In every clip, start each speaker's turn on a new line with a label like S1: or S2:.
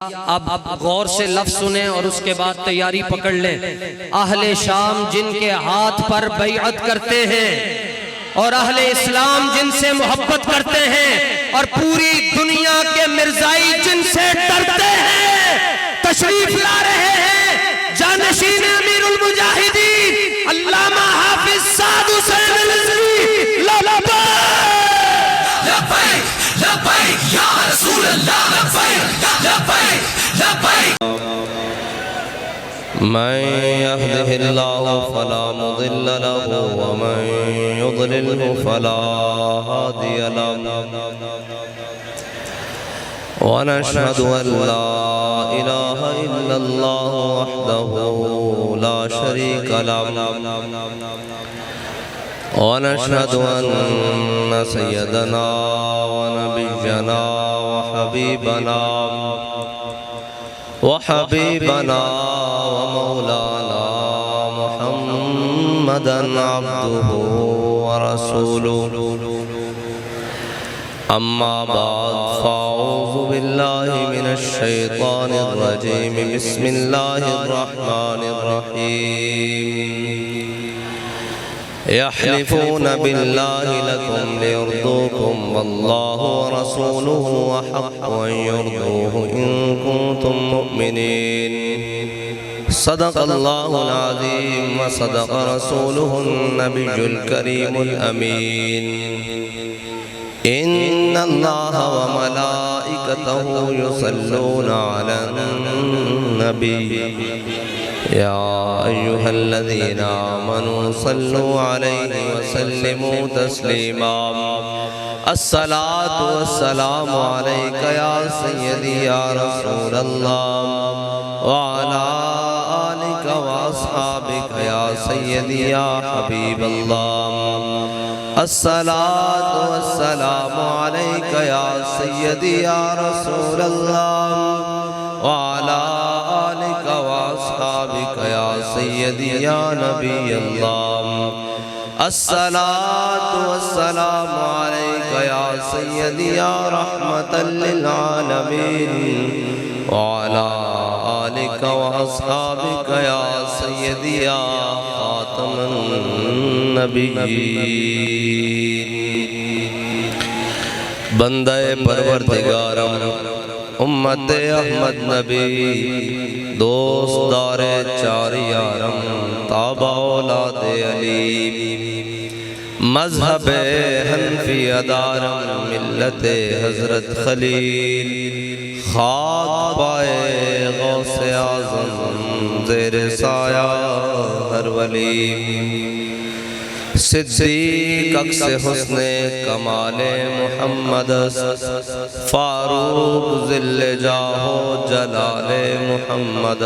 S1: अब गौर से लफ्ज सुने और उसके बाद तैयारी पकड़ लें। अहले शाम जिनके हाथ पर बैअत करते हैं और अहले इस्लाम जिनसे मोहब्बत करते हैं और पूरी दुनिया के मिर्जाई जिनसे डरते हैं, तशरीफ ला रहे हैं जानशीन अमीरुल मुजाहिदीन अल्लामा हाफिज साद हुसैन रिजवी। लब्बैक लब्बैक या रसूल अल्लाह, लब्बैक लब्बैक लब्बैक।
S2: मन यहदिहिल्लाहु फला मुदिल्ल लहु व मन युद्लिल्हु फला हादिय लहु व नशहदु अन ला इलाहा इल्लल्लाहु वहदहु ला शरीका लहु व नशहदु अन्न सय्यदना व नबिय्यना वहबीबना व मौलाना मुहम्मदन अब्दुहु व रसूलुहु। अम्मा बाद फ़अऊज़ु बिल्लाहि मिनश शैतानिर रजीम। बिस्मिल्लाहिर रहमानिर रहीम। यहलिफून बिल्लाहि लकुम लियर्दूकुम वल्लाहु व रसूलुहु अहक्कु अन युर्दूहु इन कुंतुम मुमिनीन। सदक़ल्लाहुल अज़ीम व सदक़ रसूलुहुन नबियुल करीमुल अमीन। इन्नल्लाहा व मलाइकतहु युसल्लूना अलन नबी या अय्युहल्लज़ीना आमनू सल्लु अलैहि व सल्लिमू तस्लीमा। अस्सलातु वस्सलामु अलैका या सय्यदी या रसूलल्लाह व अला आलिका व अस्हाबिका या सय्यदी या हबीबल्लाह। अस्सलातु वस्सलामु अलैका या सय्यदी या रसूलल्लाह व अला आलिका व अस्हाबिका या सय्यदी या नबी अल्लाह। अस्सलातु वस्सलामु अलैका या सय्यदी या रहमतल लिल आलमीन व अला आलिका व अस्हाबिका या सय्यदी या खातमुन नबिय्यीन। बंदे परवरदिगारम उम्मत अहमद नबी दोस्तदारे चार यारम ताबा औलादे अली मज़हब हनफी अदारम मिल्लत हज़रत खलील खाक पाए गौसे आज़म ज़ेर साया हर वली। सिद्दीक अक्स हुस्ने कमाले मुहम्मद फारूक ज़िल्ले जाहो जलाले मुहम्मद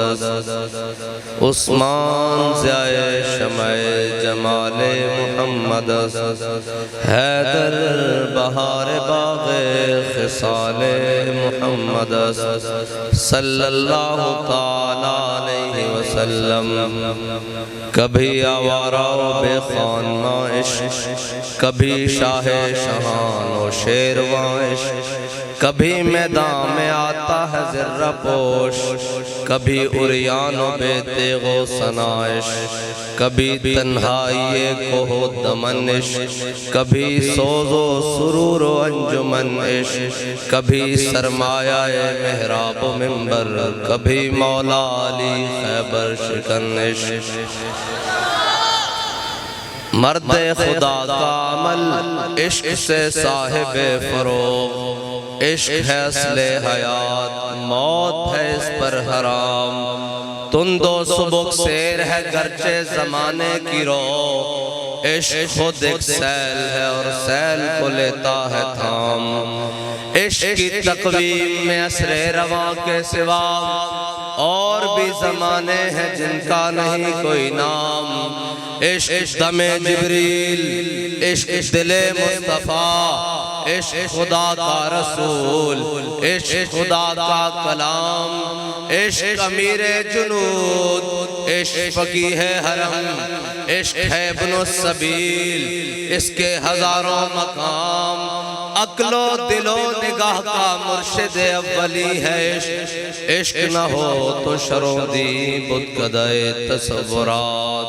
S2: उस्मान ज़ियाए शमए जमाले मुहम्मद हैदर बहार बाग़े ख़िसाले मुहम्मद सल्लल्लाहु ताला अलैहि वसल्लम। कभी आवारा बेखान माइश, कभी शाहे शहान व शेरवाइश, कभी मैदान में आता है ज़र्रा पोश, कभी उरियानो बेतेगो सनाइश, कभी तन्हाई को हो दमनिश, कभी सोजो सुरूर अंजुमनिश, कभी सरमाया मेहराब मिंबर, कभी मौला अली खैबर शिकनिश। मर्दे खुदा का अमल इश्क से साहिबे फरोग, इश्क है असले हयात मौत है इस पर हराम। तुंदो सुबुक शेर है गर्चे ज़माने की रो, इश्क खुद एक सैल है और सैल को लेता है थाम। इश्क की तकवीम में असरे रवा के सिवा और भी ज़माने हैं जिनका नहीं कोई नाम। इश्क दमे जिब्रील, इश्क दिले मुस्तफ़ा, इश्क खुदा का रसूल, इश्क खुदा का कलाम, इश्क अमीरे जुनूद, इश्क फकीह हरम, इश्क है इब्नुस सबील, इसके हजारों मकाम, अक्लो दिलो निगाह का मुर्शिद अव्वली है इश्क। इश्क न हो तो शरोदी बुतकदे तसव्वुरात।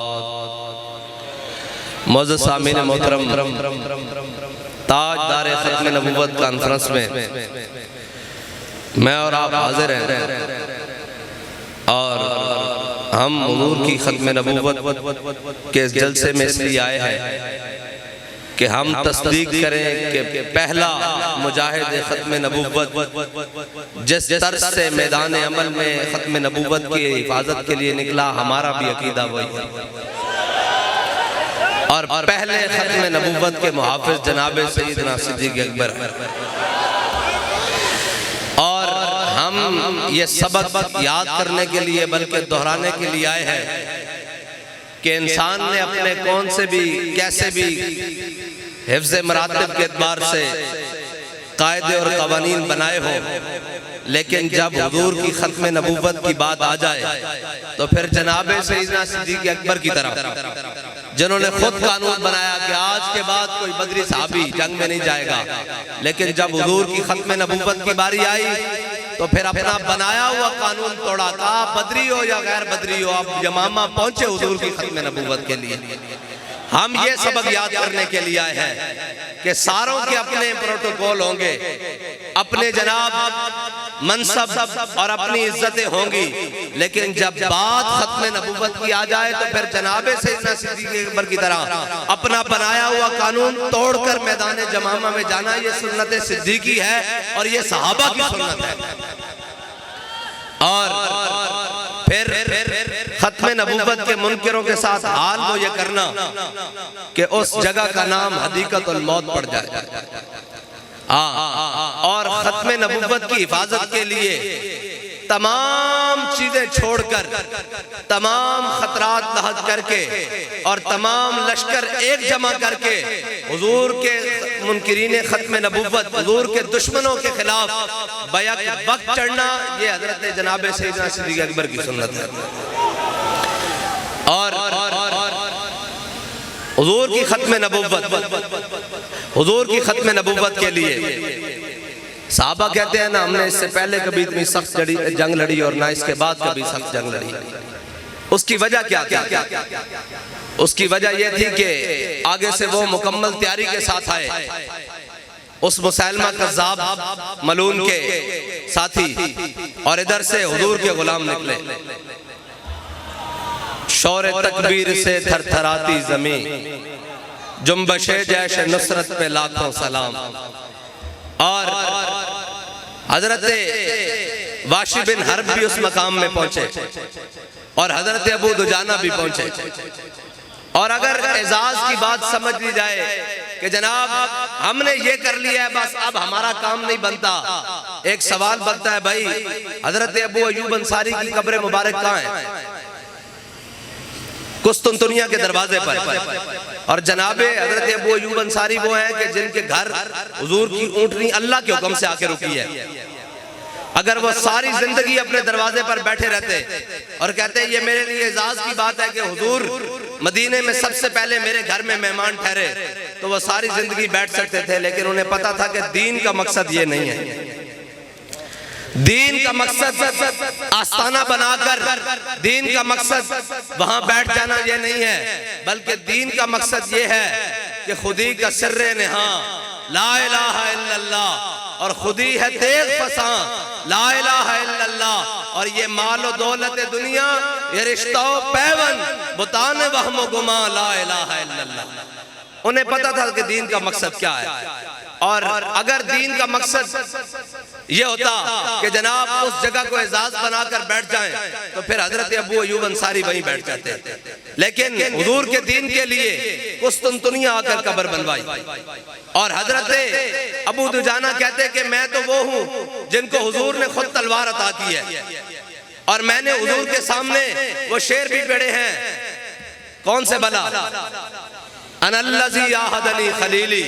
S2: मौजूद सामीन मोहतरम, ताजदार खत्म नबूवत कॉन्फ्रेंस में मैं और आप हाजिर हैं और हम हुजूर की खत्म नबूवत के इस जलसे में इसलिए आए हैं कि हम तस्दीक करें कि पहला मुजाहिद खत्म नबूवत जिस तर्ज से मैदान अमल में खत्म नबूवत की हिफाजत के लिए निकला, हमारा भी अकीदा वही है। और पहले खत्म नबूवत के मुहाफिज जनाब सैयदना सिद्दीक़ अकबर, और हम ये सबक याद करने के लिए बल्कि दोहराने के लिए आए हैं कि इंसान ने अपने कौन से भी कैसे भी हिफ्ज़ मरातिब के एतबार से कायदे और कवानीन बनाए हो, लेकिन जब हुजूर की खत्म नबूवत की बात आ जाए तो फिर जनाब सैयदना सिद्दीक़ अकबर की तरफ, जिन्होंने खुद कानून बनाया कि आज के बाद कोई बदरी साहबी जंग में नहीं जाएगा, लेकिन जब हुजूर की खत्म नबूवत की बारी आई तो फिर अपना बनाया हुआ कानून तोड़ा। कहा बदरी हो या गैर बदरी हो, आप यमामा पहुंचे हुजूर की खत्म नबूवत के लिए। हम ये सबक याद करने के लिए आए हैं कि सारों के अपने प्रोटोकॉल होंगे, अपने जनाब मनसब और अपनी इज्जतें होंगी, लेकिन जब बात खत्म नबूवत की आ जाए तो फिर जनाबे सैयदना सिद्दीक़ अकबर की तरह अपना बनाया हुआ कानून तोड़कर मैदान जमामा में जाना, ये सुन्नत सिद्दीकी है और ये सहाबा की सुन्नत है। और फिर खत्म नबूवत के मुनकिरों के साथ हाल वो ये करना कि उस जगह का नाम हदीक़तुल मौत पड़ जाए। और खत्म नबूवत की हिफाजत के लिए तमाम चीजें छोड़कर, तमाम खतरात लहद करके और तमाम लश्कर एक जमा करके हुजूर के मुनकिरीन खत्म नबूवत, हुजूर के दुश्मनों के खिलाफ बैक वक्त चढ़ना, ये हजरत जनाब सैयदना सिद्दीक़ अकबर की सुन्नत है। और हुजूर की खत्म नबूवत, हुजूर की खत्म नबूवत के लिए साहबा कहते हैं ना, हमने इससे पहले कभी इतनी सख्त जंग लड़ी और ना इसके बाद कभी सख्त जंग लड़ी। उसकी वजह क्या क्या? उसकी वजह यह थी कि आगे से वो मुकम्मल तैयारी के साथ आए, उस मुसैलमा कज़्ज़ाब मलून के साथी, और इधर से हुजूर के गुलाम निकले। शौर तकबीर से थरथराती ज़मीं, जुम्बशे जैश नुसरत पे लाखों सलाम। और हजरत वाशी बिन हर्ब भी उस मकाम में पहुंचे और हजरत अबू दुजाना भी पहुंचे। और अगर एजाज की बात समझ ली जाए कि जनाब हमने ये कर लिया है, बस अब हमारा काम नहीं बनता, एक सवाल बनता है, भाई हजरत अबू अयूब अंसारी की कब्र मुबारक कहाँ है? कुस्तुनतुनिया के दरवाजे पर। और जनाबे हजरत अबू अयूब अंसारी वो हैं कि जिनके घर हुजूर की ऊंटनी अल्लाह के हुक्म से आके रुकी है। अगर वो सारी जिंदगी अपने दरवाजे पर बैठे रहते और कहते ये मेरे लिए एजाज की बात है कि हुजूर मदीने में सबसे पहले मेरे घर में मेहमान ठहरे, तो वो सारी जिंदगी बैठ सकते थे, लेकिन उन्हें पता था कि दीन का मकसद ये नहीं है। दीन का मकसद आस्थाना बनाकर, दीन का मकसद वहां बैठ जाना ये नहीं है, बल्कि दीन का मकसद ये है कि खुदी का सिर्रे निहा ला इलाहा इल्लल्लाह, और खुदी है तेज फसा ला इलाहा इल्लल्लाह, और ये मालो दौलत दुनिया, ये रिश्ता पैवन बुतान वहम गुमा ला इलाहा इल्लल्लाह। उन्हें पता था कि दीन का मकसद क्या है। और अगर दीन का मकसद ये होता कि जनाब उस जगह को एजाज बनाकर बैठ जाएं, तो फिर हजरत अबू अयूब अंसारी वहीं बैठ जाते। लेकिन हुजूर के दीन के लिए कुस्तुनतुनिया आकर कब्र बनवाई। और हजरत अबू दुजाना कहते कि मैं तो वो हूँ जिनको हुजूर ने खुद तलवार अता की है, और मैंने हुजूर के सामने वो शेर भी पढ़े हैं। कौन से भला? अनल्लज़ी आहदनी खलीली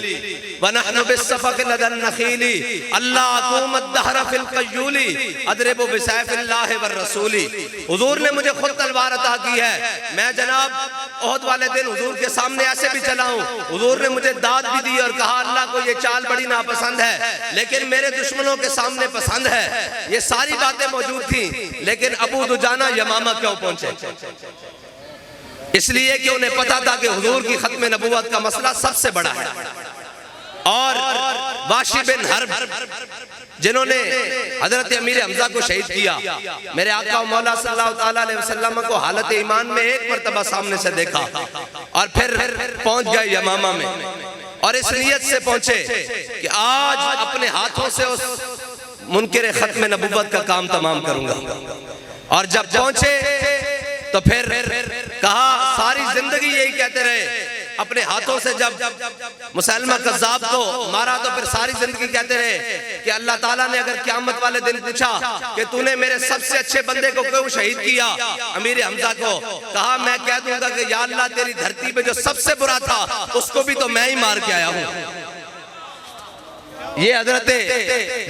S2: व नहनु बिस्सफ़क़ लदन नखीली अल्लाह अक़ूमत दहर फ़िल क़य्यूली अदरिबु बिसैफ़िल्लाहि व रसूली। हुजूर ने मुझे खुद तलवार अता की है। मैं जनाब ओहद वाले दिन हुजूर के सामने ऐसे भी चला हूँ। हुजूर ने मुझे दाद भी दी और कहा अल्लाह को ये चाल बड़ी नापसंद है, लेकिन मेरे दुश्मनों के सामने पसंद है। ये सारी बातें मौजूद थी, लेकिन अबू दुजाना यमामा क्यों पहुंचे? इसलिए कि उन्हें पता था कि हुजूर की खत्म नबूवत का मसला सबसे बड़ा है। और वाशी बिन हर्ब जिन्होंने हजरत अमीर हमजा को शहीद किया, मेरे आका मौला सल्लल्लाहु अलैहि वसल्लम को हालत ईमान में एक मर्तबा सामने से देखा और फिर पहुंच गए यमामा में, और इस नियत से पहुंचे कि आज अपने हाथों से उस मुनकिर खत्म नबूवत का काम तमाम करूंगा। और जब पहुंचे तो फिर कहा, सारी जिंदगी यही कहते रहे। अपने हाथों से जब मुसलमा कज़्ज़ाब को मारा तो फिर सारी जिंदगी कहते रहे कि अल्लाह ताला ने अगर क़यामत वाले दिन पूछा कि तूने मेरे सबसे अच्छे बंदे को क्यों शहीद किया, अमीर हमजा को, कहा मैं कह दूंगा कि या अल्लाह तेरी धरती पे जो सबसे बुरा था उसको भी तो मैं ही मार के आया हूँ। ये हजरत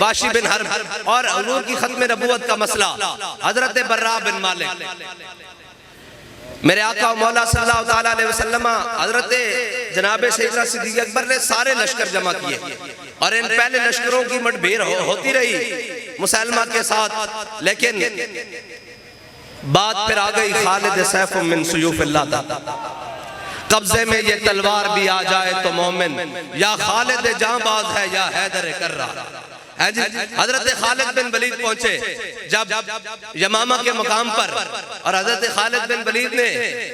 S2: वाशी बिन हर्ब और हुजूर की खत्म नबूवत का मसला, हजरत बर्रा बिन मालिक, मेरे आका मौला सल्लल्लाहु अलैहि वसल्लम हजरत जनाब सैयदना सिद्दीक़ अकबर ने सारे लश्कर जमा किए और इन पहले लश्करों की मुठभेड़ होती रही मुसलमा के साथ, लेकिन बात फिर आ गई खालिद सैफ मिन सुयूफिल्लाह तक, कब्जे में ये तलवार भी आ जाए तो मोमिन, या खालिद जांबाज है या हैदर कर्रा है जी। हजरत खालिद बिन वलीद पहुंचे जब यमामा के मुकाम पर, और हजरत खालिद बिन वलीद ने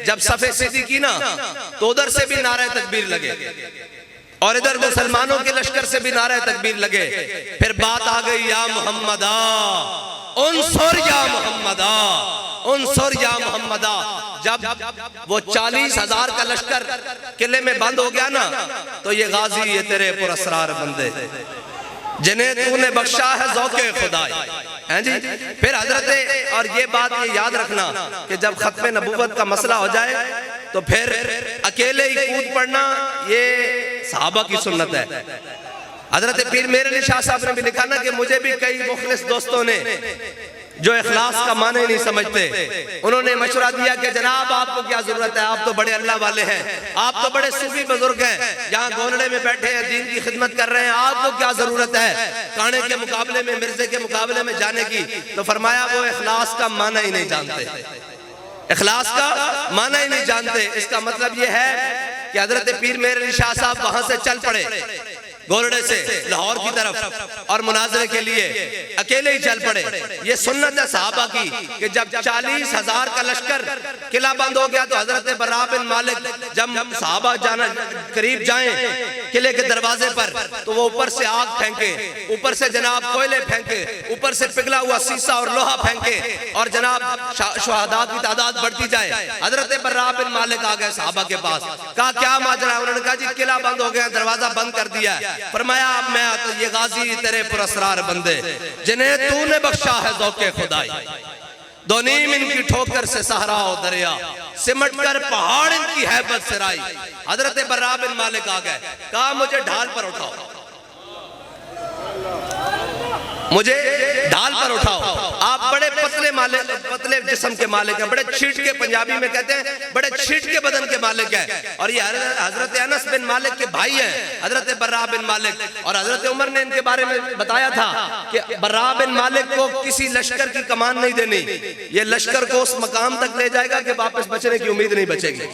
S2: जब सफे सीधी की ना तो उधर से भी नारे तकबीर लगे और इधर मुसलमानों के लश्कर से भी नारे तकबीर लगे। फिर बात आ गई, या मुहम्मदा उनसुर या मुहम्मदा उनसुर या मुहम्मदा। जब वो 40,000 का लश्कर किले में बंद हो गया ना, तो ये गाजी ये तेरे पुरस्रार बंदे जिन्हें तूने बख्शा है ज़ौक़े खुदाई हैं जी। फिर हजरत, और ये बात ये याद रखना कि जब खत्म नबूवत का मसला हो जाए तो फिर अकेले ही कूद पड़ना ये सहाबा की सुन्नत है। हजरत पीर मेरे अली शाह साहब ने भी लिखा ना कि मुझे भी कई मुखलिस दोस्तों ने जो इखलास का माने नहीं समझते, उन्होंने मशवरा दिया कि जनाब आपको क्या जरूरत है, आप तो बड़े अल्लाह वाले हैं, आप तो बड़े सूफी बुजुर्ग हैं, यहाँ गोलड़े में बैठे हैं, दीन की खिदमत कर रहे हैं, आपको क्या जरूरत है काने के मुकाबले में, मिर्जे के मुकाबले में जाने की। तो फरमाया वो इखलास का माना ही नहीं जानते, इखलास का माना ही नहीं जानते। इसका मतलब ये है कि हजरत पीर मेरे अली शाह साहब वहां से चल पड़े गोलड़े से लाहौर की तरफ और मुनाजरे के लिए अकेले ही चल पड़े। ये सुन्नत है सहाबा की कि जब 40,000 का लश्कर किला बंद हो गया तो हजरत बर्रा बिन मालिक जब सहाबा जाना करीब जाएं किले के दरवाजे पर तो वो ऊपर से आग फेंके, ऊपर से जनाब कोयले फेंके, ऊपर से पिघला हुआ शीशा और लोहा फेंके और जनाब शहादा की तादाद बढ़ती जाए। हजरत बर्रा बिन मालिक आ गए सहाबा के पास, कहा क्या माजरा है? उन्होंने कहा जी किला बंद हो गया, दरवाजा बंद कर दिया है। फरमाया अब मैं तो ये गाजी तेरे पुरस्रार बंदे जिन्हें तूने बख्शा है ज़ौक़े खुदाई, दो नीम इनकी ठोकर से सहरा हो दरिया, सिमट कर पहाड़ इनकी हैबत से राई। हजरत बर्रा बिन मालिक आ गए, कहा मुझे ढाल पर उठाओ, मुझे ढाल पर उठाओ। आप बड़े पतले जिस्म के मालिक हैं, बड़े छीट के, पंजाबी में कहते हैं बड़े छीट के बदन के मालिक हैं। और ये हजरत अनस बिन मालिक के भाई हैं, हजरत बर्रा बिन मालिक। और हजरत उमर ने इनके बारे में बताया था कि बर्रा बिन मालिक को किसी लश्कर की कमान नहीं देनी, ये लश्कर को उस मकाम तक ले जाएगा कि वापस बचने की उम्मीद नहीं बचेगी।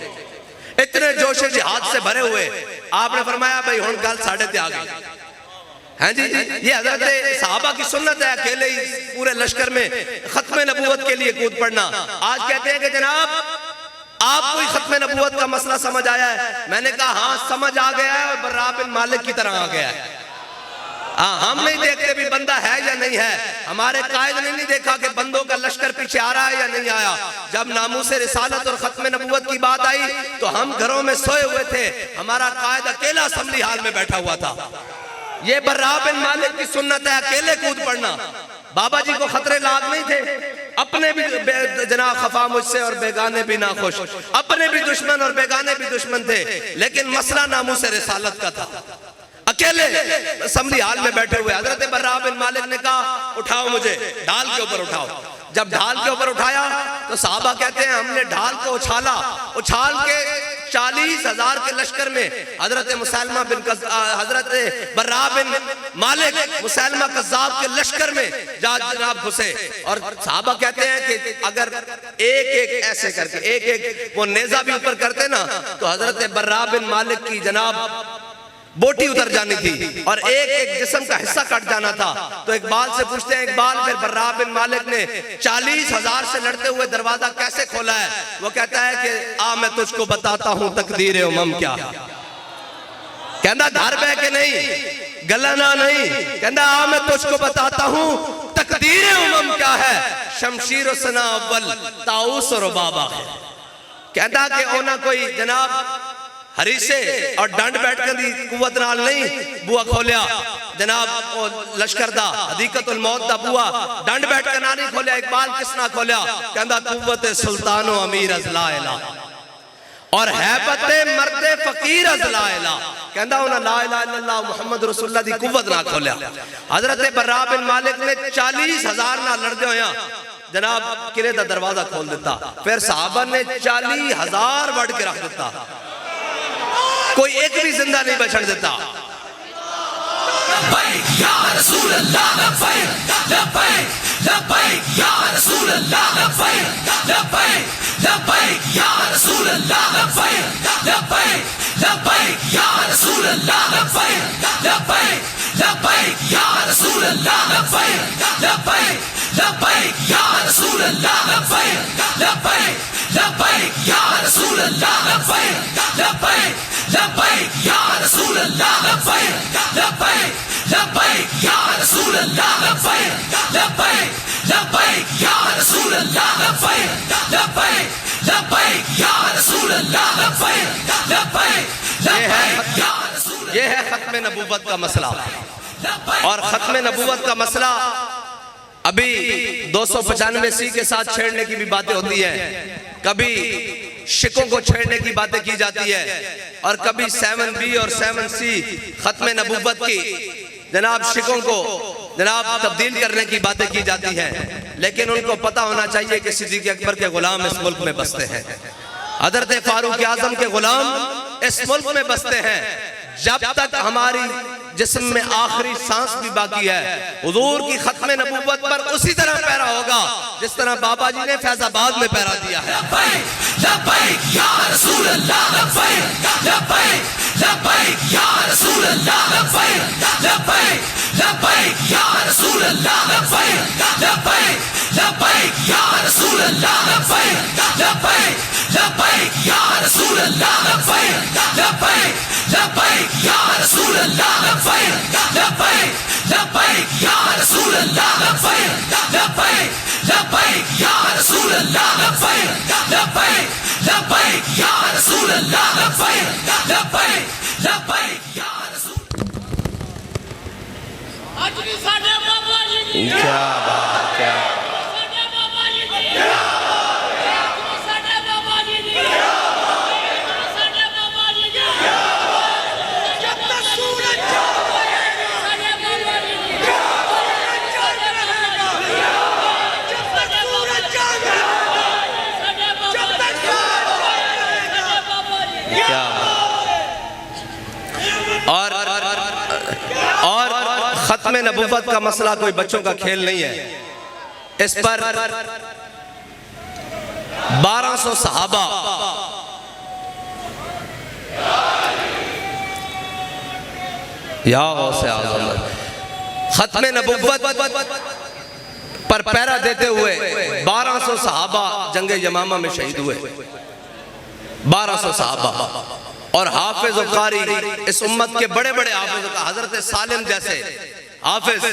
S2: इतने जोशे जिहाद से भरे हुए आपने फरमाया भाई हुण गल साढ़े ते आ गई हैं जी। ये हजरत सहाबा की सुन्नत है, अकेले ही पूरे लश्कर में खत्म नबूवत के लिए कूद पड़ना। आज कहते हैं कि जनाब आपको ही खत्म नबूवत का मसला समझ आया है। मैंने कहा हाँ समझ आ गया है, और बर्रा बिन मालिक की तरह आ गया है। हाँ, हम नहीं देखते भी बंदा है या नहीं है, हमारे कायद ने नहीं देखा कि बंदों का लश्कर पीछे आ रहा है या नहीं आया। जब नामूस रिसालत और खत्म नबूवत की बात आई तो हम घरों में सोए हुए थे, हमारा कायद अकेला असम्बली हाल में बैठा हुआ था। ये बर्रा बिन मालिक की सुन्नत है, अकेले कूद पड़ना। बाबा जी को खतरे लाग नहीं थे, अपने भी जना खफा मुझसे और बेगाने भी ना खुश। अपने भी दुश्मन और बेगाने भी दुश्मन थे, लेकिन मसला नामूस रिसालत का था। अकेले असम्बली हाल में बैठे हुए हजरत बर्रा बिन मालिक ने कहा उठाओ मुझे, ढाल के ऊपर उठाओ। जब ढाल के ऊपर उठाया तो साहबा कहते हैं हमने ढाल को उछाला, उछाल के 40,000 के लश्कर में हजरत मुसैलमा बिन हजरत बर्रा बिन मालिक मुसैलमा कज़्ज़ाब के लश्कर में जनाब घुसे। और साहबा कहते हैं कि अगर एक एक ऐसे करके एक एक वो नेज़ा भी ऊपर करते ना तो हजरत बर्रा बिन मालिक की जनाब बोटी उतर जानी थी और एक एक जिस्म का हिस्सा कट जाना था। तो इकबाल से पूछते हैं इकबाल फिर बर्रा बिन मालिक ने 40,000 से लड़ते हुए दरवाजा कैसे खोला है? वो कहता है कि आ मैं तुझको बताता हूं तकदीर उमम क्या है। कहना घर बह के नहीं, गलाना नहीं, कहना आ मैं तुझको बताता हूं तकदीर उमम क्या है। शमशीर सना अव्वल ताऊस और बाबा है। कहता कि ओना कोई जनाब हरीसे और डंड बैठ दी कुवत नाल नहीं बुआ खोलिया जनाब लश्कर दा हदीकतुल मौत दा बुआ डंड बैठ के ना नहीं खोलिया। इकबाल किस ना खोलिया? कहंदा कुवत सुल्तानो अमीर अज़लाइला और हैबत मर्दे फकीर अज़लाइला। कहंदा उन्हें ला इलाहा इल्लल्लाह मुहम्मद रसूलुल्लाह दी कुवत ना खोलिया। हजरत बर्रा बिन मालिक ने 40,000 ना लड़दे होया जनाब किले दा दरवाजा खोल दिता। फिर सहाबा ने 40,000 वड़ के रख दिता, कोई एक भी जिंदा नहीं बचन देता। ये है खत्म नबूवत का मसला। और खत्म नबूवत का मसला अभी 295C के साथ छेड़ने की भी बातें होती है, कभी शिकों को छेड़ने की बातें की जाती है और कभी 7B और 7C खत्म नबूवत की जनाब शिकों को जनाब तब्दील करने की बातें की जाती हैं। लेकिन उनको पता होना चाहिए कि सिद्दीक़ अकबर के गुलाम इस मुल्क में बसते हैं, हज़रत फारूक आज़म के गुलाम इस मुल्क में बसते हैं। जब तक हमारी जिस्म में आखिरी सांस भी बाकी है हुजूर की खत्म नबूवत पर उसी तरह पहरा होगा जिस तरह बाबा जी ने फैजाबाद में पहरा दिया है। क्या बात, क्या खत्म नबूवत का मसला कोई बच्चों का खेल नहीं है। इस पर 1200 सहाबा या गौसे आज़म खत्म नबूवत पर पहरा देते हुए 1200 सहाबा जंगे यमामा में शहीद हुए। 1200 सहाबा और हाफिज और कारी इस उम्मत के बड़े बड़े हाफिज का हजरत सालिम जैसे हाफिज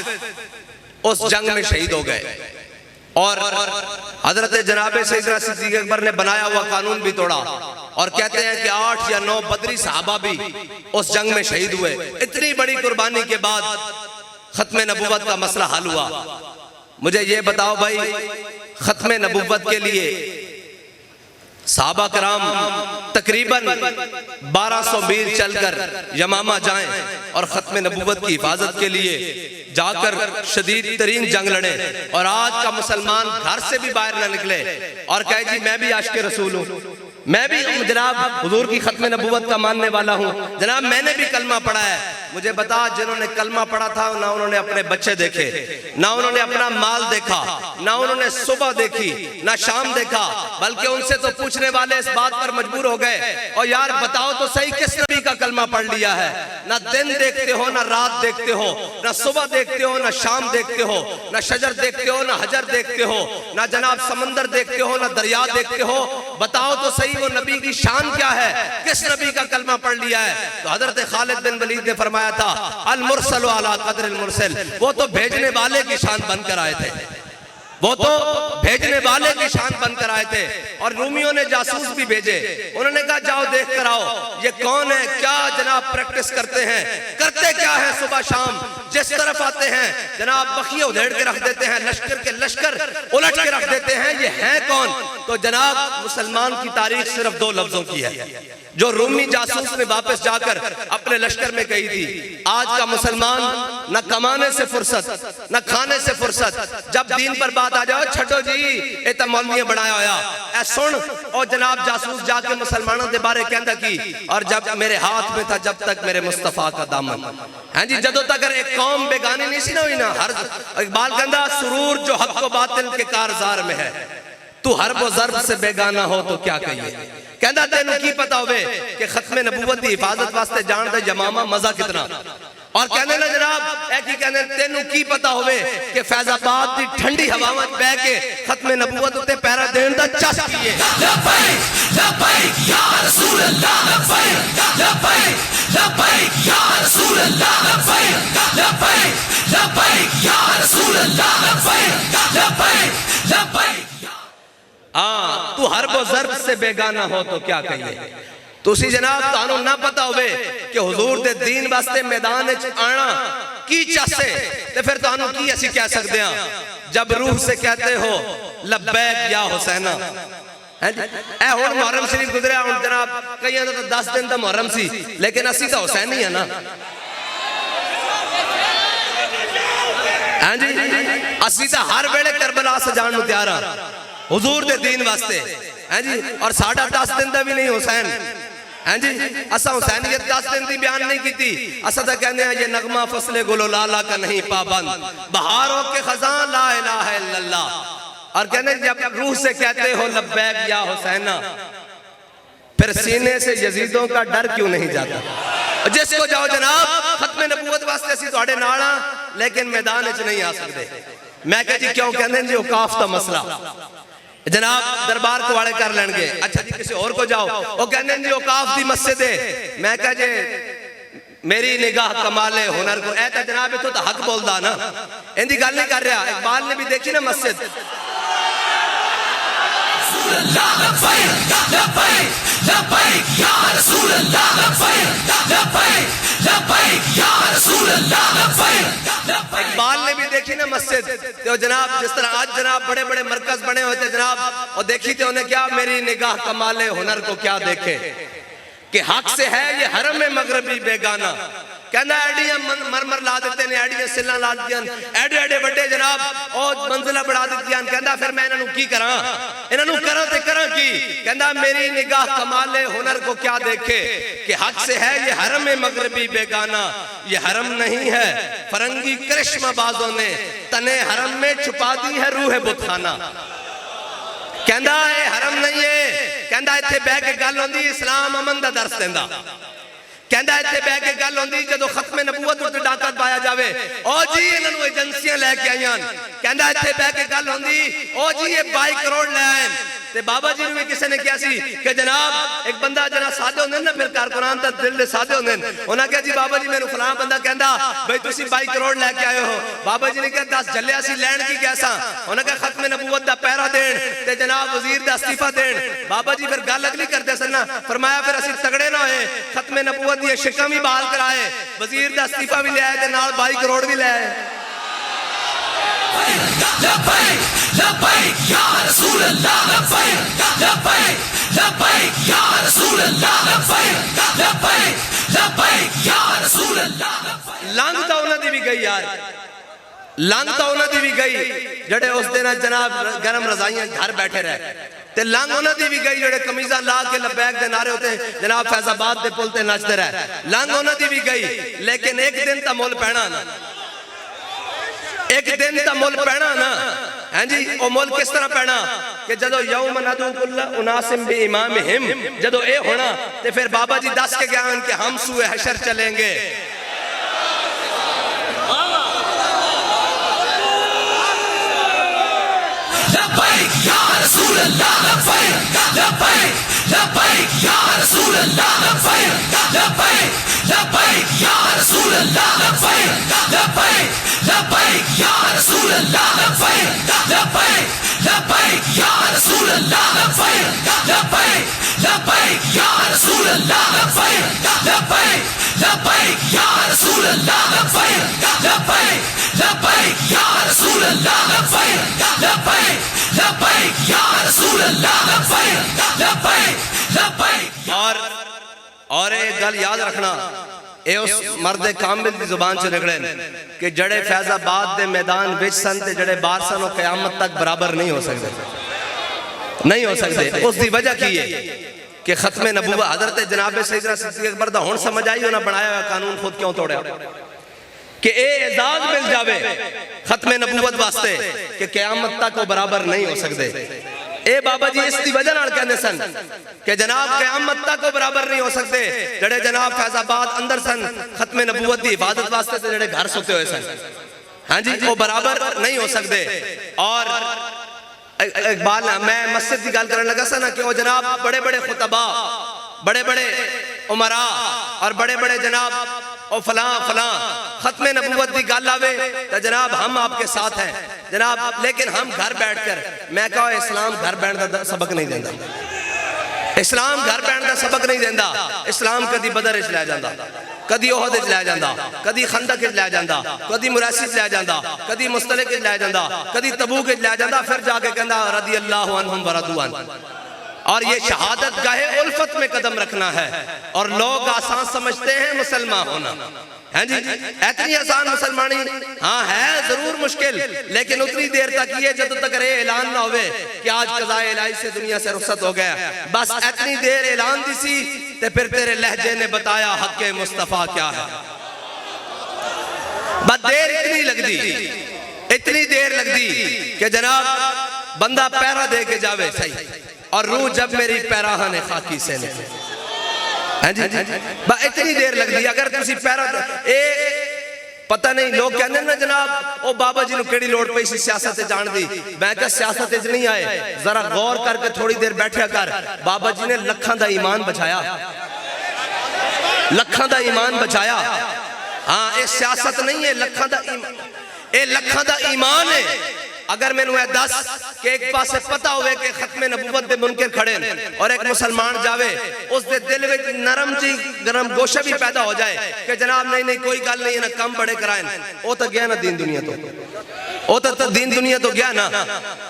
S2: उस जंग में शहीद हो गए। और हजरत जनाब सैयदना सिद्दीक़ अकबर ने बनाया हुआ कानून भी तोड़ा और कहते हैं कि 8 या 9 बदरी सहाबा भी उस जंग में शहीद हुए। इतनी बड़ी कुर्बानी के बाद खत्म नबूवत का मसला हल हुआ। मुझे ये बताओ भाई खत्म नबुव्वत के लिए साहबा कराम तकरीबन 1200 मील चलकर यमामा जाएं और खत्म नबुव्वत की हिफाजत के लिए जाकर शदीद तरीन जंग लड़े। और आज का मुसलमान घर से भी बाहर ना निकले और कहे जी मैं भी आशिक रसूल हूँ, मैं भी जनाब हुजूर की खत्म नबुव्वत का मानने वाला हूँ, जनाब मैंने भी कलमा पढ़ा है। मुझे बता, जिन्होंने कलमा पढ़ा था ना उन्होंने अपने बच्चे देखे, ना उन्होंने अपना माल देखा, ना उन्होंने सुबह देखी, ना शाम देखा, बल्कि उनसे तो पूछने वाले इस बात पर मजबूर हो गए और यार बताओ तो सही किस नबी का कलमा पढ़ लिया है। ना दिन देखते हो, ना रात देखते हो, ना सुबह देखते हो, ना शाम देखते हो, ना शजर देखते हो, ना हजर देखते हो, ना जनाब समंदर देखते हो, ना दरिया देखते हो। बताओ तो सही वो नबी की शान क्या है, किस नबी का कलमा पढ़ लिया है। तो हजरत खालिद बिन वलीद ने फरमाया था अल मुरसलु अला क़द्रिल मुरसल, वो तो भेजने वाले की शान बनकर आए थे, वो तो भेजने वाले की शान बनकर आए थे। और रूमियों ने जासूस भी भेजे, उन्होंने कहा जाओ देख कर आओ ये कौन है, क्या जनाब प्रैक्टिस करते हैं, करते क्या है सुबह शाम, जिस तरफ आते हैं जनाब बखिए उधेड़ के रख देते हैं, लश्कर के लश्कर उलट के रख देते हैं, ये है कौन। तो जनाब मुसलमान की तारीख सिर्फ 2 लफ्जों की है जो रूमी जासूस ने वापस जाकर अपने लश्कर में कही थी। आज का मुसलमान न कमाने से फुर्सत, न खाने से फुर्सत, जब दीन पर बात आ जाओ छठो जी ये तो मौलवी बनाया होया ऐ सुन। और जनाब जासूस जाके मुसलमानों के बारे कहता की, और जब मेरे हाथ में था जब तक मेरे मुस्तफा का दामन, हाँ जी जदों तक एक कौम बेगानी नहीं सी ना हुई ना। हर इकबाल कहता सुरूर जो हक व बातिल के कारजार में है, तू हर वो ज़र्ब से बेगाना हो तो क्या कहिए। कहता तेनू की पता होवे कि खत्म नबुव्वत की हिफाजत वास्ते जान दा यमामा मजा कितना। और कहने ना जनाब एक ही कहने तेनू की पता होवे कि फैजाबाद की ठंडी हवावां बह के खत्म नबुव्वत उत्ते पैरा देन दा चस कीए। लब्बैक लब्बैक या रसूल अल्लाह, लब्बैक लब्बैक लब्बैक या रसूल अल्लाह, लब्बैक लब्बैक लब्बैक या रसूल अल्लाह, लब्बैक लब्बैक लब्बैक। हाँ तू हर वो ज़र्ब से बेगाना हो तो क्या कहिए। तुसी जनाब तानू ना पता होवे कि हुजूर दे दीन वास्ते मैदान विच आना की चासे ते फिर तानू की असी कह सकते हैं जब रूह से कहते हो लब्बैक या हुसैना। ए हुण मुहर्रम शरीफ गुजरिया, हुण जनाब कईयां दा तो 10 दिन दा मुहर्रम सी, लेकिन असी तो हुसैन ही है ना। हां जी असी तो हर वेले करबला सजाण नूं तैयार हां हुजूर दे दीन वास्ते, हैं जी। और साडा 10 दिन दा भी नहीं हुसैन, हैं जी। असा हुसैनियत 10 दिन की बयान नहीं की, असा तो कहने हैं ये नगमा फसले गुलो लाला का नहीं पाबंद, बहारों के खजान ला इलाहा इल्लल्लाह। और कहने जब रूह से कहते हो लब्बैक या हुसैना, फिर सीने से यजीदों का डर क्यों नहीं जाता। जिसको जाओ जनाब खत्म नबुव्वत वास्ते असी तुहाडे नाल हां, लेकिन मैदान विच नहीं आ सकते। मैं कह जी क्यों कहंदे जी औकाफ दा मसला जनाब दरबार कुआड़े कर लेंगे। अच्छा जी किसी और को जाओ वो कहने जी औकाफ दी मस्जिद है। मैं कह जे मेरी निगाह कमाले हुनर को ऐ जनाब इथों तो हक बोलदा ना, इनकी गल नहीं कर रहा। इकबाल ने भी देखी ना मस्जिद, इकबाल ने भी देखी ना मस्जिद। तो जनाब जिस तरह आज जनाब बड़े बड़े मरकज बने हुए थे जनाब, और देखी थे उन्हें क्या मेरी निगाह कमाले हुनर को क्या देखे कि हक से है ये हरम में मगरबी बेगाना। कहना एडियां मरमर ला देते ने, एडियां सिल्ला ला दियां, एडे एडे बड़े जनाब और मंजिला बढ़ा दित्तियां। कहना फिर मैं इन्हां नूं की करां, इन्हां नूं करां ते करां की। कहना मेरी निगाह कमाले हुनर को क्या देखे कि हक से है ये हरम में मगरबी बेगाना। ये हरम नहीं है फरंगी करिश्मा बाजों ने तने हरम में छुपा दी है रूह बुतखाना। कहना ये हरम नहीं है, कहना इत्थे बह के गल होंदी इस्लाम अमन दा दर्स देंदा। कहना इत्थे बह के गल होंदी जदों खत्म नबूवत उत्ते डाका पाया जावे ओ जी इन्हां नूं एजेंसियां लैके आईयां। कहना इत्थे बह के गल होंदी ओ जी ये 22 करोड़ ले आए ते बाबा जी ने किसी ने कहा सी कि जनाब एक बंदा जना सादे होंदे ना फिर कारकुरान दा दिल दे सादे होंदे उन्हां कहा जी बाबा जी मैनूं फलां बंदा कहंदा भाई तुसीं 22 करोड़ लैके आए हो। बाबा जी ने कहा 10 जल्लिया सी लैण की कैसा। उन्हां कहा खत्म नबूवत दा पहरा देण ते जनाब वजीर दा इस्तीफा देण। बाबा जी फिर गल अगली करदे सन ना, फरमाया फिर असीं तगड़े ना होए खत्म नबूवत दी शिकम भी बहाल कराए, वजीर दा इस्तीफा भी ले आए ते नाल 22 करोड़ भी ले आए। लंघ तो उन्होंने भी गई यार, लंघ तो उन्होंने भी गई जड़े उस दिन जनाब गरम रजाइयां घर बैठे रहे, ते लंघ उन्होंने भी गई जड़े कमीजा ला के लबैक दे नारे होते जनाब फैजाबाद दे पुल ते नचते रहे, लंघ उन्होंने भी गई। लेकिन एक दिन तो मुल पैना ना, एक दिन तो मुल पैना ना, हैं जी। वो मुल किस तरह पैना कि जदों यौम नदू कुल्ला उनासिम बि इमामिहिम, जदों ए होना ते फिर बाबा जी दस के गए कि हम सूए हशर चलेंगे। लब्बैक या रसूल अल्लाह, लब्बैक लब्बैक लब्बैक या रसूल अल्लाह, लब्बैक लब्बैक लब्बैक या रसूल अल्लाह, लब्बैक लब्बैक लब्बैक या रसूल अल्लाह, लब्बैक लब्बैक लब्बैक या रसूल अल्लाह, लब्बैक लब्बैक लब्बैक या रसूल अल्लाह, लब्बैक लब्बैक लब्बैक या रसूल अल्लाह, लब्बैक लब्बैक लब्बैक या रसूल अल्लाह, लब्बैक लब्बैक लब्बैक या रसूल अल्लाह, लब्बैक लब्बैक लब्बैक। और एक गल याद रखना, ये उस मर्द कामिल की जुबान से निकले कि जड़े फैजाबाद दे मैदान विच सन ते जड़े बाहर सन वो क़यामत तक बराबर नहीं हो सकते, नहीं हो सकते। उसकी वजह की है कि खत्म नबूवत हज़रत जनाब सैयदना सिद्दीक़ अकबर दा हुण समझ आई उन्हें बनाया हुआ कानून खुद क्यों तोड़या कि एजाज मिल जावे खत्म नबूवत वास्ते कि क़यामत तक वो बराबर नहीं हो सकते। ए बाबा जी इस वजह नाल कहंदे सन कि जनाब क़यामत तक वो बराबर नहीं हो सकते जड़े जनाब फैजाबाद अंदर सन खत्म नबूवत की हिफाजत वास्ते ते जड़े घर सुते हुए सन, हाँ जी, वो बराबर नहीं हो सकते। और इकबाल मैं मस्जिद की गल करने लगा सा ना कि वो जनाब बड़े बड़े खुतबा, बड़े बड़े उमरा और बड़े बड़े जनाब और फलां फलां खत्म नबूवत की गल आवे तो जनाब हम आपके साथ हैं जनाब, लेकिन हम घर बैठकर मैं कहा इस्लाम घर बैठने का सबक नहीं देता, इस्लाम घर बैठने का सबक नहीं देता। इस्लाम कदी बदर च लै जांदा, कदी ओहद च लै जांदा, कदी खंदक च लै जांदा, कदी मुरासी च लै जांदा, कदी मुस्तलिक च लै जांदा, कदी तबूक च लै जांदा, फिर जाके कहंदा रदी अल्लाह अन्हुम व रदू अन। और ये शहादत गाहे उल्फत में कदम रखना है। और लोग आसान समझते हैं मुसलमान होना, हैं जी, इतनी आसान मुसलमानी हाँ है जरूर मुश्किल, लेकिन उतनी देर तक ये जब तक ऐलान ना होवे कि आज कज़ाए इलाही से दुनिया से रुखसत हो गया, बस इतनी देर ऐलान दी सी ते फिर तेरे लहजे ने बताया हक मुस्तफा क्या है। बस देर इतनी लगती, इतनी देर लगती कि जनाब बंदा पैरा दे के जावे सही, और रूह जब मेरी पैराहा ने खाकी से निकले, हैं जी, इतनी देर लगती। अगर तुसी पैरा पता नहीं लोग कहते ना जनाब ओ बाबा जी को केड़ी लोड़ पई सी सियासत जान दी, मैं क्या सियासत च नहीं आए, जरा गौर करके थोड़ी देर बैठा कर। बाबा जी ने लखां दा ईमान बचाया, लखां दा ईमान बचाया। हाँ ये सियासत नहीं है, लखां दा ईमान है। अगर मैनू दस कि एक पासे पता होवे कि खत्म नबूवत दे मुनकर खड़े और एक मुसलमान जावे उस दे दिल में नरम जी गरम गोशा भी पैदा हो जाए कि जनाब नहीं नहीं कोई गल नहीं ना कम बड़े कराए, वो तो गया ना दीन दुनिया, तो वो तो दीन दुनिया तो गया ना,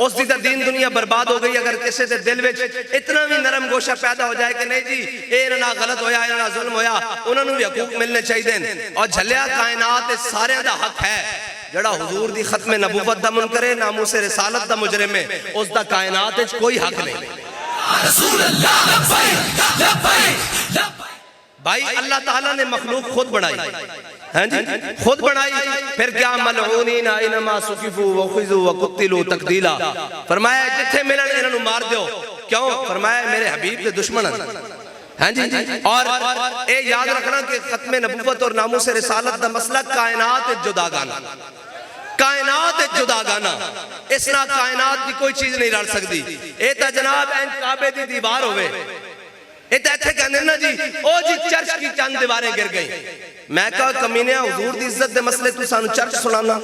S2: उसकी तो दीन दुनिया बर्बाद हो गई। अगर किसी के दिल में इतना भी नरम गोशा पैदा हो जाए कि नहीं जी ये ना गलत होया, ना जुल्म होया, उन्होंने भी हकूक मिलने चाहिए। और झलिया कायनात सारे दा हक है जड़ा हुजूर दी खत्म नबूवत दा मुनकर है, नामूस रिसालत दा मुजरिम है, उस दा कायनात विच कोई हक नहीं। भाई अल्लाह ताला ने मखलूक खुद बनाई, हैं जी, खुद बनाई। फिर क्या मलऊनीन इनमा सुकिफू व खुज़ू व कुतिलू तकदीला, फरमाया जिथे मिलन इन्हां मार दो। क्यों? फरमाया मेरे हबीब के दुश्मन हैं जी। और ये याद रखना कि खत्म नबूवत और नामूस रिसालत दा मसला कायनात जुदागाना, कायनात जुदागाना, इस ना कायनात की कोई चीज नहीं रल सकती। ये तो जनाब काबे की दीवार होवे, ये तो इत्थे कहंदे ना जी ओ जी चर्च की चंद दीवारें गिर गई। मैं कहा कमीने हुजूर दी इज्जत दे मसले तू सानू चर्च सुनाना,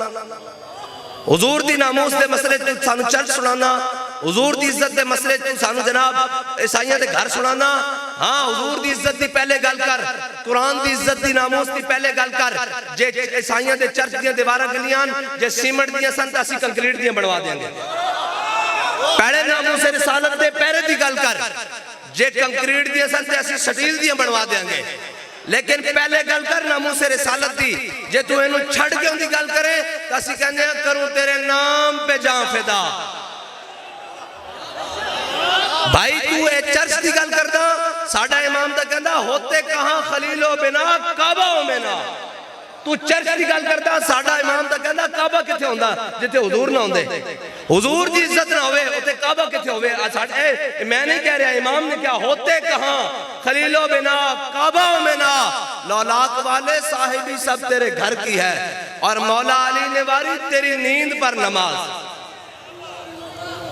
S2: हुजूर दी नामूस दे मसले तू सानू चर्च सुनाना, हुजूर दी इज्जत दे मसले तू सानू जनाब ईसाइयां दे घर सुनाना। हाँ हुजूर दी इज्जत दी पहले गल कर, कुरान दी इज्जत दी नामूस दी पहले गल कर। जे ईसाइयां दे चर्च दी दीवारां गलियां जे सीमेंट दी सन तां असीं कंक्रीट दी बनवा देंगे। पहले नामूस रिसालत दे पहरे दी गल कर, जे कंक्रीट दी सन तां असीं स्टील दी बनवा देंगे। लेकिन पहले गल कर नामूस रिसालत दी। जे तू इनू छड़ के उनकी गल करे तां असीं कहंदे आ करूं तेरे नाम पे जां फिदा। भाई तू ए चर्च की गल करदा, साडा इमाम दा कहंदा होते कहां खलीलो बिना काबा में ना। तू चर्च की गल करदा, साडा इमाम दा कहंदा काबा किथे हुंदा जिथे हुजूर ना हुंदे। हुजूर दी इज्जत ना होवे उते काबा किथे होवे। साडे मैं नहीं कह रहा, इमाम ने क्या होते कहां खलीलो बिना काबा में ना। लौलाक वाले साहिबी सब तेरे घर की है और मौला अली ने वारी तेरी नींद पर नमाज।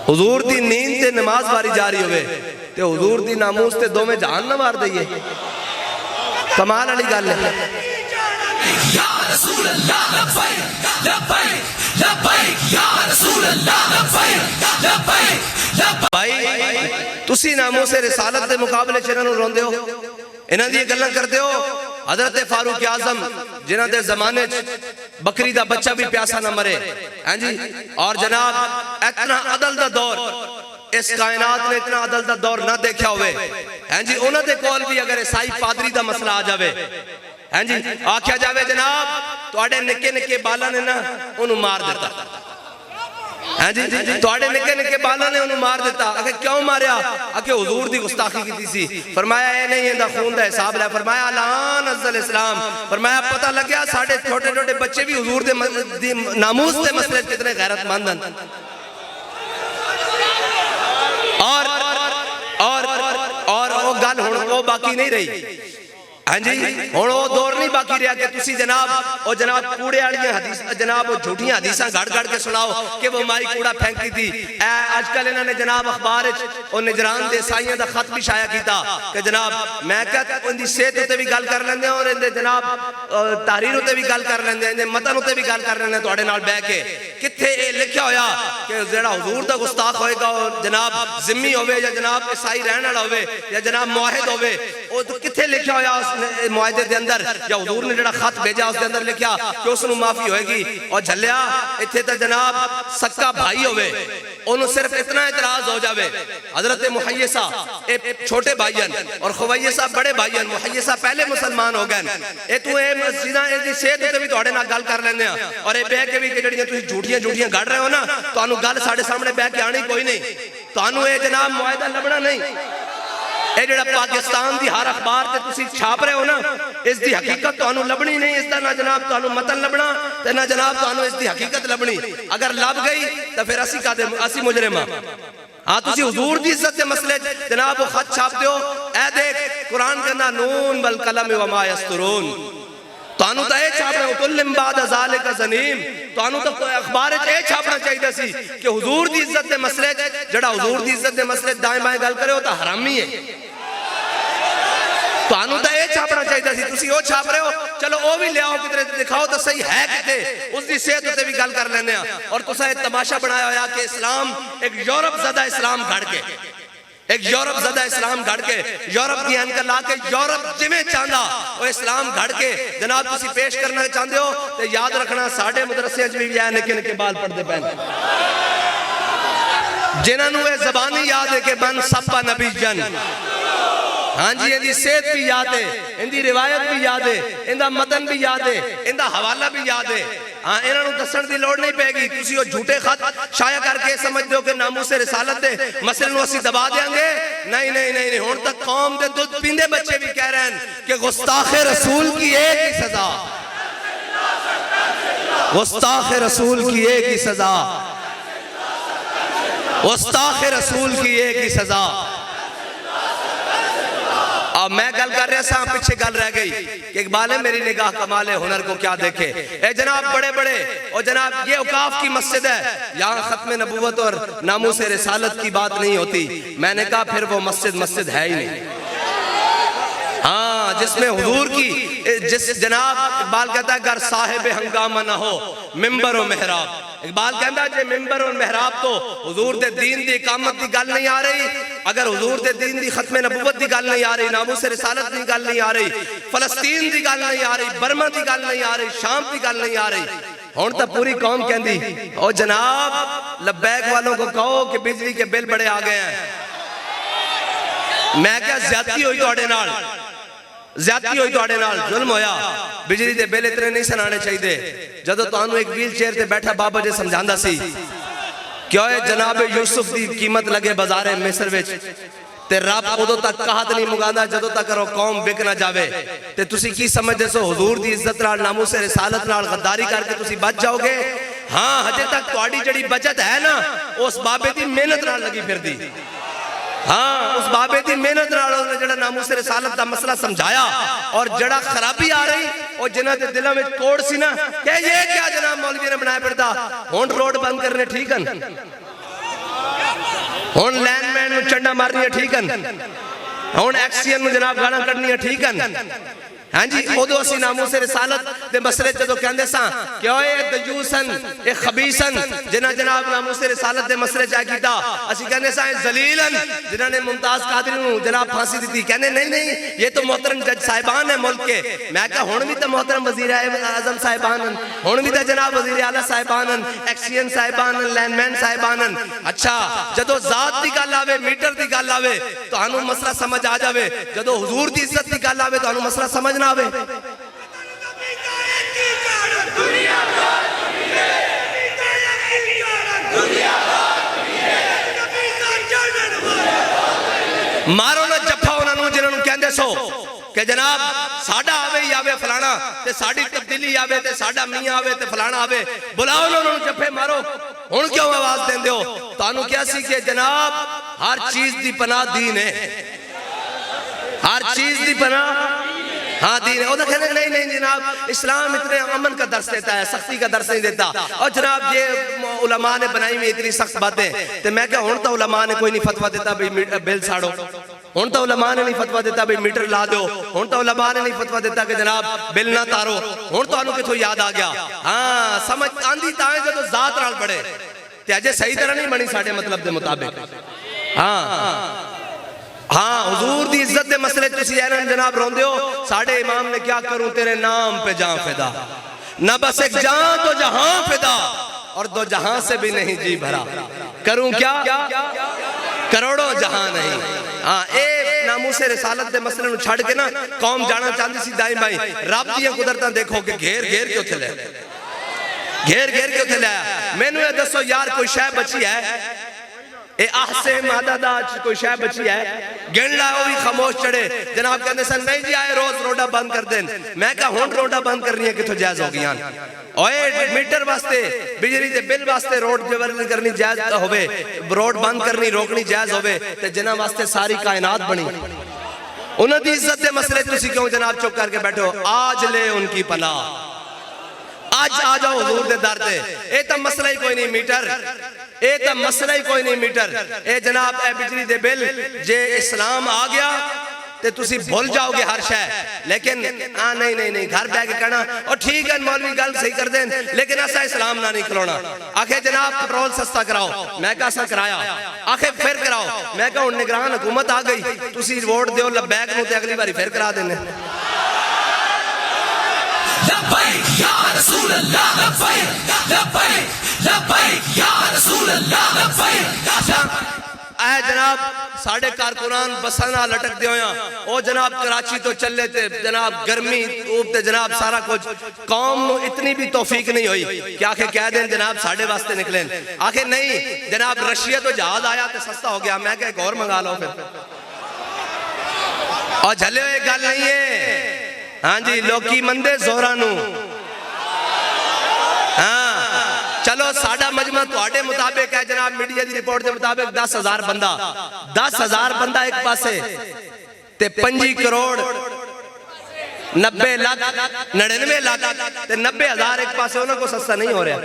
S2: हुजूर दी नींद ते नमाज वारी जारी होवे ते हुजूर दी नामूस ते दोवें जान ना मार दईए। कमाल वाली गल है।
S3: या रसूल अल्लाह लब्बैक लब्बैक लब्बैक या रसूल अल्लाह लब्बैक लब्बैक लब्बैक।
S2: भाई तुसी नामूस रिसालत दे मुकाबले च इन्हां नूं रोंदे हो, इन्हां दी गल्लां करदे हो। हजरत फारूक आजम जिन्हां दे जमाने च बकरी दा बच्चा भी प्यासा ना मरे, हैं जी। और जनाब इतना अदल दा दौर इस कायनात ने इतना अदल दा दौर ना देखा हुए, हैं जी। उन्हां दे कोल भी अगर ईसाई पादरी दा मसला आ जावे, हैं जी, आख्या जावे जनाब तुहाडे निक्के निक्के बालां ने ना उन्होंने मार दिता, हैं जी। तुहाडे निक्के निक्के बालां ने उन्होंने मार दिता। आखे क्यों मारिया? आखे हुजूर दी गुस्ताखी की सी। फरमाया ए नहीं इंदा खून दा हिसाब लै। फरमाया लान अज़ल इस्लाम। फरमाया पता लग गया साडे छोटे छोटे बच्चे भी हुजूर दे नामूस दे मसले कितने गैरतमंद हैं। और वो गल हुण वो बाकी नहीं रही, हाँ जी। हुण वो दौर नहीं बाकी रहा कि तुसी जनाब और जनाब कूड़े वाली हदीस जनाब झूठियां हदीसां गड़ गड़ के सुनाओ कि वो माई कूड़ा फेंकती थी। आजकल इन्होंने जनाब अखबार और निजरान दे ईसाइयां दा खत भी शाया किया कि जनाब मैं क्या उनकी सेहत उत्ते भी गल कर लेंदे और इनदे जनाब तहरीर उत्ते भी गल कर लेंदे, इनदे मतन उत्ते भी गल कर लेंदे तुहाडे नाल बैठ के। किथे ये लिखा होया कि जेड़ा हुजूर दा गुस्ताख होएगा और जनाब जिम्मी होवे या जनाब ईसाई रहने वाला होवे या जनाब मुआहिद होवे, वो तो किथे लिखा होया मुआहदे दे अंदर या हुजूर ने जेड़ा खत भेजा उसके अंदर लिखा कि उसनु माफी होएगी। और झलिया इत्थे तो जनाब सक्का भाई होवे ओनु सिर्फ इतना इतराज हो जावे हजरत मुहय्यसा छोटे भाईयन और खुवैयसा बड़े भाईयन, मुहय्यसा पहले मुसलमान हो गए। ए तू ए मस्जिदां ए दी सेहत ते भी तुहाडे नाल गल कर लेंदे आ और ए बह के भी जेड़ियां तुसीं झूठियां झूठियां गढ़ रहे हो ना, तुहानू गल साडे सामने बह के आनी कोई नहीं। तुहानू ए जनाब मुआहदा लभना नहीं। ये जेड़ा पाकिस्तान दी हर अखबार ते तुसी छाप रहे हो ना, इस दी हकीकत तुहानू लभनी नहीं। इसदा ना जनाब तुहानू मतन लभना ते ना जनाब तुहानू इस दी हकीकत लभनी। अगर लभ गई तो फिर असी कादे असी मुजरिम हां। हाँ तुसी हुजूर दी इज्जत दे मसले जनाब वो खत छापते हो। ए देख कुरान कहना नून वल कलम व मा यस्तरून। तुहानू तो ये छापना उतुल्लिम बाद ज़ालिका ज़नीम। तुहानू तो अखबार च ये छापना चाहिए सी कि हुजूर दी इज्जत दे मसले जेड़ा हुजूर दी इज्जत दे मसले दाएं बाएं गल करे वो तो हरामी है। तुहानू तो ये छापना चाहिए सी, तुसी वो छाप रहे हो। चलो वो भी ले आओ किधरे दिखाओ तो सही है किथे, उसकी सेहत उत्ते भी गल कर लेने। और तुसा एक तमाशा बनाया होया कि इस्लाम एक यूरोप ज़दा इस्लाम घड़ के एक यूरोप ज़दा इस्लाम घड़ के यूरोप की एनक ला के यूरोप जिवें चाहता वो इस्लाम घड़ के जनाब तुसी पेश करना चाहते हो तो याद रखना साडे मदरसे च भी है निक्के निक्के बाल पढ़ते पैन जिन्होंने ये ज़बानी याद है कि बन सब्बा नबी जन। हाँ जी इनकी सेहत भी याद है, इनकी रिवायत भी याद है, इनका मतन भी याद है, इनका हवाला भी याद है। हाँ इन्होंने दसन की लोड़ नहीं पैगी। तुसी वो झूठे खत शाया करके समझते हो कि नामूस रिसालत दे मसले नूं असीं दबा देंगे। नहीं नहीं नहीं, नहीं। हुण तक कौम दे दुध पींदे बच्चे भी कह रहे हैं कि गुस्ताखे रसूल की एक ही सजा, गुस्ताखे रसूल की एक ही सजा, गुस्ताखे रसूल की एक ही सजा। अब मैं गल कर रहा था पीछे गल रह गई कि इकबाल मेरी निगाह कमाले हुनर को क्या देखे। ए जनाब बड़े बड़े और जनाब ये औकाफ की मस्जिद है, यहाँ खत्म नबूवत और नामूस रिसालत की बात नहीं होती। मैंने कहा फिर वो मस्जिद मस्जिद है ही नहीं। हाँ जिसमें हुजूर की जिस जनाब इकबाल कहता है अगर साहिब हंगामा ना हो मिंबर और मेहराब, इकबाल कहता जे मिंबर और महराब तो हुजूर दे दीन दी इकामत दी गल नहीं आ रही, अगर हुजूर दे दीन दी खत्म नबूवत दी गल नहीं आ रही, नामूस रिसालत दी गल नहीं आ रही, फलस्तीन दी गल नहीं आ रही, बर्मा दी गल नहीं आ रही, शाम दी गल नहीं आ रही, हुण तो पूरी कौम कहती ओ जनाब लब्बैक वालों को कहो कि बिजली के बिल बड़े आ गए हैं। मैं क्या ज्यादती हुई तुहाडे नाल, ज्यादती हुई तुहाडे नाल, जुल्म होया। बिजली दे बिल इतने नहीं सुनाने चाहिए। जदों तुहानू एक व्हील चेयर ते बैठा बाबा जी समझांदा सी क्यों जनाब यूसुफ दी कीमत लगे बाजारे मिस्र विच ते रब उदों तक कहत नहीं मुगांदा जदों तक कौम विक ना जावे। ते तुसी की समझदे सो हुजूर दी इज्जत नाल नामूस रिसालत नाल गद्दारी करके तुसी बच जाओगे? हाँ, हजे तक तुहाडी जिहड़ी बचत है ना उस बाबे दी मेहनत नाल लगी फिरदी। हाँ, उस बाबे की मेहनत नाल उसने जड़ा नामूस रिसालत का मसला समझाया और जड़ा खराबी आ रही और जिन्हां दे दिलों में कोड़ सी ना कि ये क्या जनाब मौलवी ने बनाया फिरदा, हुण रोड बंद करने ठीक हन, हुण लैंडमैन नूं चंडा मारनी ठीक हन, हुण एक्सीएन नूं जनाब गालां कढनियां ठीक हन। हाँ जी, उदों असीं नामूस रिसालत दे मसले जदों कहंदे सां कि ओए दयूसन ए खबीसन जिन्हां जनाब नामूस रिसालत दे मसले च कीता, असीं कहंदे सां जलीलन जिन्हां ने मुमताज कादरी नूं जनाब फांसी दी। कहंदे नहीं नहीं ये तो मोहतरम जज साहिबान है मुल्क के। मैं कहा हुण भी तो मोहतरम वजीर आजम साहिबान हन, हुण भी तो जनाब वजीर आला साहिबान हन, एक्सीएन साहिबान हन, लैंडमैन साहिबान हन। अच्छा, जदों जात दी गल आवे, मीटर दी गल आवे तुहानू मसला समझ आ जावे, जदों हुजूर दी इज्जत दी गल आवे तुहानू मसला समझ ना आवे। मारो ना जफ्फा उन्होंने जिन्होंने कहते सो कि जनाब साडा आवे ही आवे फलाना ते साडी तब्दीली आवे ते साडा मियां आवे ते फलाना आवे, बुलाओ उन्होंने जफ्फे मारो। हुण क्यों आवाज देंदे हो? तुहानू क्या सी कि जनाब हर चीज दी पनाह दीन है, हर चीज दी पनाह हाँ दीन है। वो कहते नहीं नहीं जनाब इस्लाम इतने अमन का दर्स देता है, सख्ती का दर्स नहीं देता। और जनाब ये उलमा ने बनाई हुई इतनी सख्त बातें, तो मैं क्या हुण तो उलमा ने कोई नहीं फतवा देता भाई बिल साड़ो, हुण तो उलमा ने नहीं फतवा देता भाई मीटर ला दो, हुण तो उलमा ने नहीं फतवा देता कि जनाब बिल ना तारो। हुण तुहानू किथों याद आ गया? हाँ, समझ आंदी तां जदों जात नाल बड़े ते अजे सही तरह नहीं बनी साडे मतलब दे मुताबिक। हाँ हाँ, हुजूर दी इज्जत दे मसले तुसी जनाब रोंदे हो, साडे इमाम ने क्या करूं तेरे नाम पे जान फिदा, न बस एक जान तो जहां फिदा और दो जहां से भी नहीं जी भरा, करूं क्या करोड़ों जहां नहीं। हाँ, ए नामूस रिसालत दे मसले नूं छड़ के ना कौम जाना चाहती सी दाई बाई, रब दी कुदरतां देखो कि घेर घेर के उथे ले, घेर घेर के उथे लाया। मैनू ये दसो यार कोई शय बची है? ए आहसे मादादा कोई शय बची है? गिन ला, वो भी खामोश चढ़े। जनाब कहते सन नहीं जी आए रोज रोडा बंद कर देन। मैं कहा हुण रोडा बंद करनी है किथों जायज हो गईयां? ओए मीटर वास्ते बिजली दे बिल वास्ते रोड जबरदस्ती करनी जायज होवे, रोड बंद करनी रोकनी जायज होवे ते जिन्हां वास्ते सारी कायनात बनी, उन्हां दी इज्जत दे मसले तुसी क्यों जनाब चुप करके बैठे हो? आज ले उनकी पनाह, आज आ जाओ हुजूर दे दर ते। ए तां मसला ही कोई नहीं मीटर, ए तां मसला ही कोई नहीं मीटर। ए जनाब ए बिजली दे बिल जे इस्लाम आ गया ते तुसी भूल जाओगे हर शय। लेकिन हाँ नहीं नहीं नहीं घर बह के कहना और ठीक है मौलवी गल सही कर देन, लेकिन ऐसा इस्लाम ना नहीं खिलौना। आखे जनाब पेट्रोल सस्ता कराओ, मैं कहा असा कराया, आखे फिर कराओ, मैं कहा हुण निगरान हुकूमत आ गई, तुसी वोट दियो लब्बैक नूं ते अगली बारी फिर करा देने।
S3: लब्बैक या रसूल अल्लाह, लब्बैक लब्बैक लब्बैक या रसूल अल्लाह, लब्बैक।
S2: ऐ जनाब साढ़े कारकुनान बसां नाल लटकदे होया ओ जनाब कराची तो चले ते जनाब गर्मी धूप ते जनाब सारा कुछ, कौम नूं इतनी भी तौफीक नहीं हुई कि आखे कह दें जनाब साढ़े वास्ते निकले। आखे नहीं जनाब रशिया तो जहाज आया तो सस्ता हो गया, मैं क्या एक और मंगा लो फिर। और झले हुए गल नहीं है। हाँ जी, लोकी मंदे जोरा नूं। हाँ चलो साडा मजमा तुहाडे मुताबिक है जनाब मीडिया की रिपोर्ट के मुताबिक 10,000 बंदा, 10,000 बंदा एक पासे ते 25 करोड़ 90 लाख 99 लाख ते 90,000 एक पासे, उन्होंने को सस्ता नहीं हो रहा